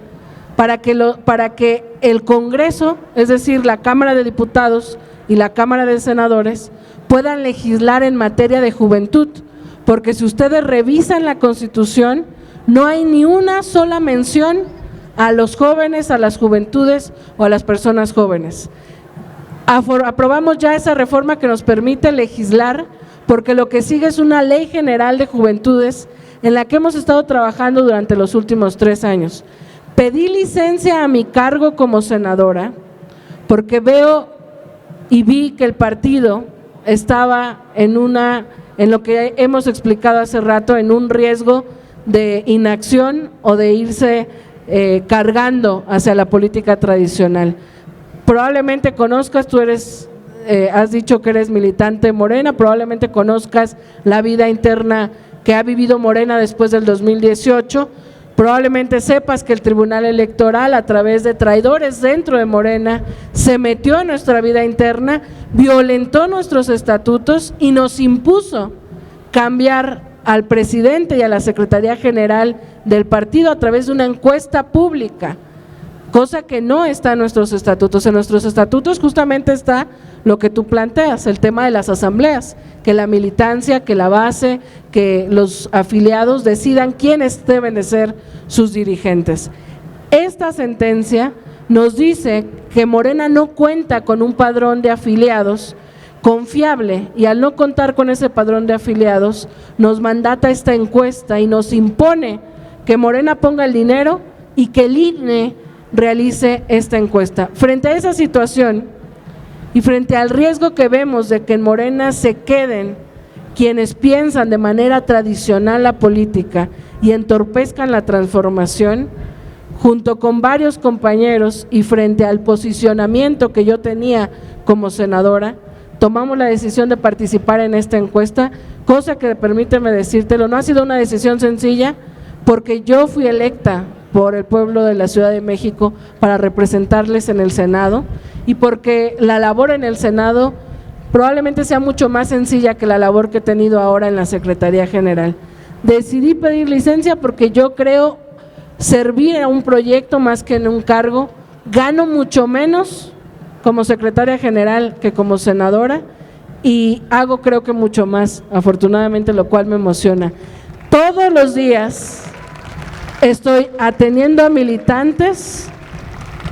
para que el Congreso, es decir, la Cámara de Diputados y la Cámara de Senadores, puedan legislar en materia de juventud, porque si ustedes revisan la Constitución, no hay ni una sola mención a los jóvenes, a las juventudes o a las personas jóvenes. Aprobamos ya esa reforma que nos permite legislar, porque lo que sigue es una ley general de juventudes en la que hemos estado trabajando durante los últimos 3 años. Pedí licencia a mi cargo como senadora porque veo y vi que el partido estaba en lo que hemos explicado hace rato, en un riesgo de inacción o de irse cargando hacia la política tradicional. Probablemente conozcas, has dicho que eres militante Morena, probablemente conozcas la vida interna que ha vivido Morena después del 2018, probablemente sepas que el Tribunal Electoral, a través de traidores dentro de Morena, se metió en nuestra vida interna, violentó nuestros estatutos y nos impuso cambiar al presidente y a la Secretaría General del partido a través de una encuesta pública, cosa que no está en nuestros estatutos. En nuestros estatutos justamente está lo que tú planteas, el tema de las asambleas, que la militancia, que la base, que los afiliados decidan quiénes deben de ser sus dirigentes. Esta sentencia nos dice que Morena no cuenta con un padrón de afiliados confiable, y al no contar con ese padrón de afiliados nos mandata esta encuesta y nos impone que Morena ponga el dinero y que el INE realice esta encuesta. Frente a esa situación y frente al riesgo que vemos de que en Morena se queden quienes piensan de manera tradicional la política y entorpezcan la transformación, junto con varios compañeros y frente al posicionamiento que yo tenía como senadora, tomamos la decisión de participar en esta encuesta, cosa que, permíteme decírtelo, no ha sido una decisión sencilla, porque yo fui electa por el pueblo de la Ciudad de México para representarles en el Senado, y porque la labor en el Senado probablemente sea mucho más sencilla que la labor que he tenido ahora en la Secretaría General. Decidí pedir licencia porque yo creo servir a un proyecto más que en un cargo. Gano mucho menos como secretaria general que como senadora y hago, creo que mucho más, afortunadamente, lo cual me emociona. Todos los días estoy atendiendo a militantes,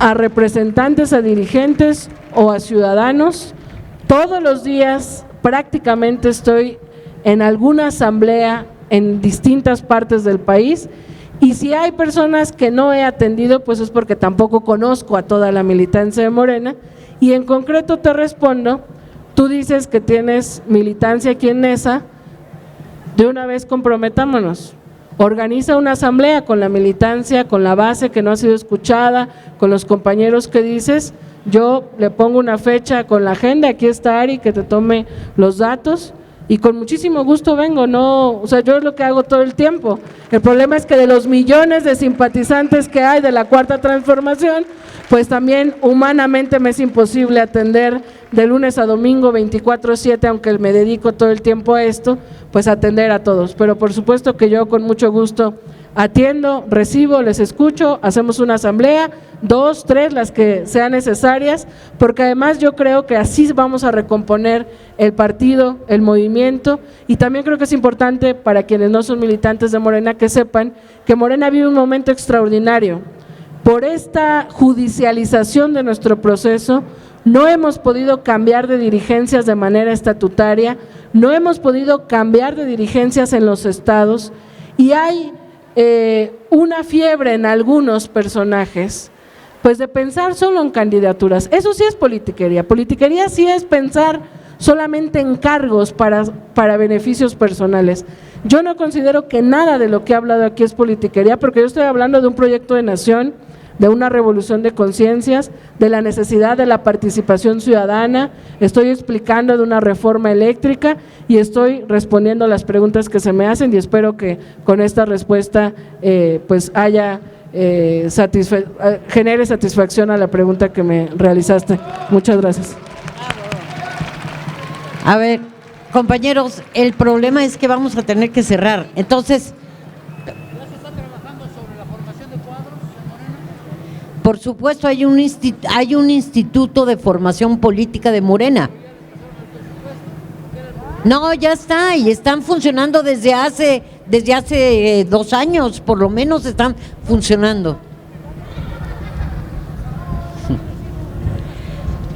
a representantes, a dirigentes o a ciudadanos. Todos los días prácticamente estoy en alguna asamblea en distintas partes del país, y si hay personas que no he atendido, pues es porque tampoco conozco a toda la militancia de Morena. Y en concreto te respondo, tú dices que tienes militancia aquí en Nesa, de una vez comprometámonos, organiza una asamblea con la militancia, con la base que no ha sido escuchada, con los compañeros que dices, yo le pongo una fecha con la agenda, aquí está Ari, que te tome los datos, y con muchísimo gusto vengo, no, o sea, yo es lo que hago todo el tiempo. El problema es que de los millones de simpatizantes que hay de la Cuarta Transformación, pues también humanamente me es imposible atender de lunes a domingo 24/7, aunque me dedico todo el tiempo a esto, pues atender a todos. Pero por supuesto que yo con mucho gusto atiendo, recibo, les escucho, hacemos una asamblea, 2, 3, las que sean necesarias, porque además yo creo que así vamos a recomponer el partido, el movimiento, y también creo que es importante para quienes no son militantes de Morena que sepan que Morena vive un momento extraordinario. Por esta judicialización de nuestro proceso, no hemos podido cambiar de dirigencias de manera estatutaria, no hemos podido cambiar de dirigencias en los estados, y hay una fiebre en algunos personajes, pues de pensar solo en candidaturas. Eso sí es politiquería. Politiquería sí es pensar solamente en cargos para beneficios personales. Yo no considero que nada de lo que he hablado aquí es politiquería, porque yo estoy hablando de un proyecto de nación, de una revolución de conciencias, de la necesidad de la participación ciudadana, estoy explicando de una reforma eléctrica y estoy respondiendo las preguntas que se me hacen, y espero que con esta respuesta pues haya genere satisfacción a la pregunta que me realizaste. Muchas gracias. A ver, compañeros, el problema es que vamos a tener que cerrar, entonces… Por supuesto, hay un instituto de formación política de Morena. No, ya está, y están funcionando desde hace 2 años, por lo menos están funcionando.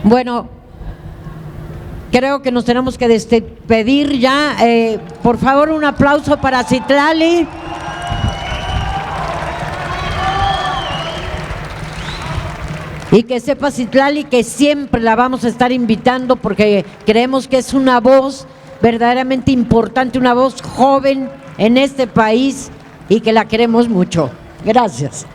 Bueno, creo que nos tenemos que despedir ya. Por favor, un aplauso para Citlali. Y que sepa Citlali que siempre la vamos a estar invitando porque creemos que es una voz verdaderamente importante, una voz joven en este país y que la queremos mucho. Gracias.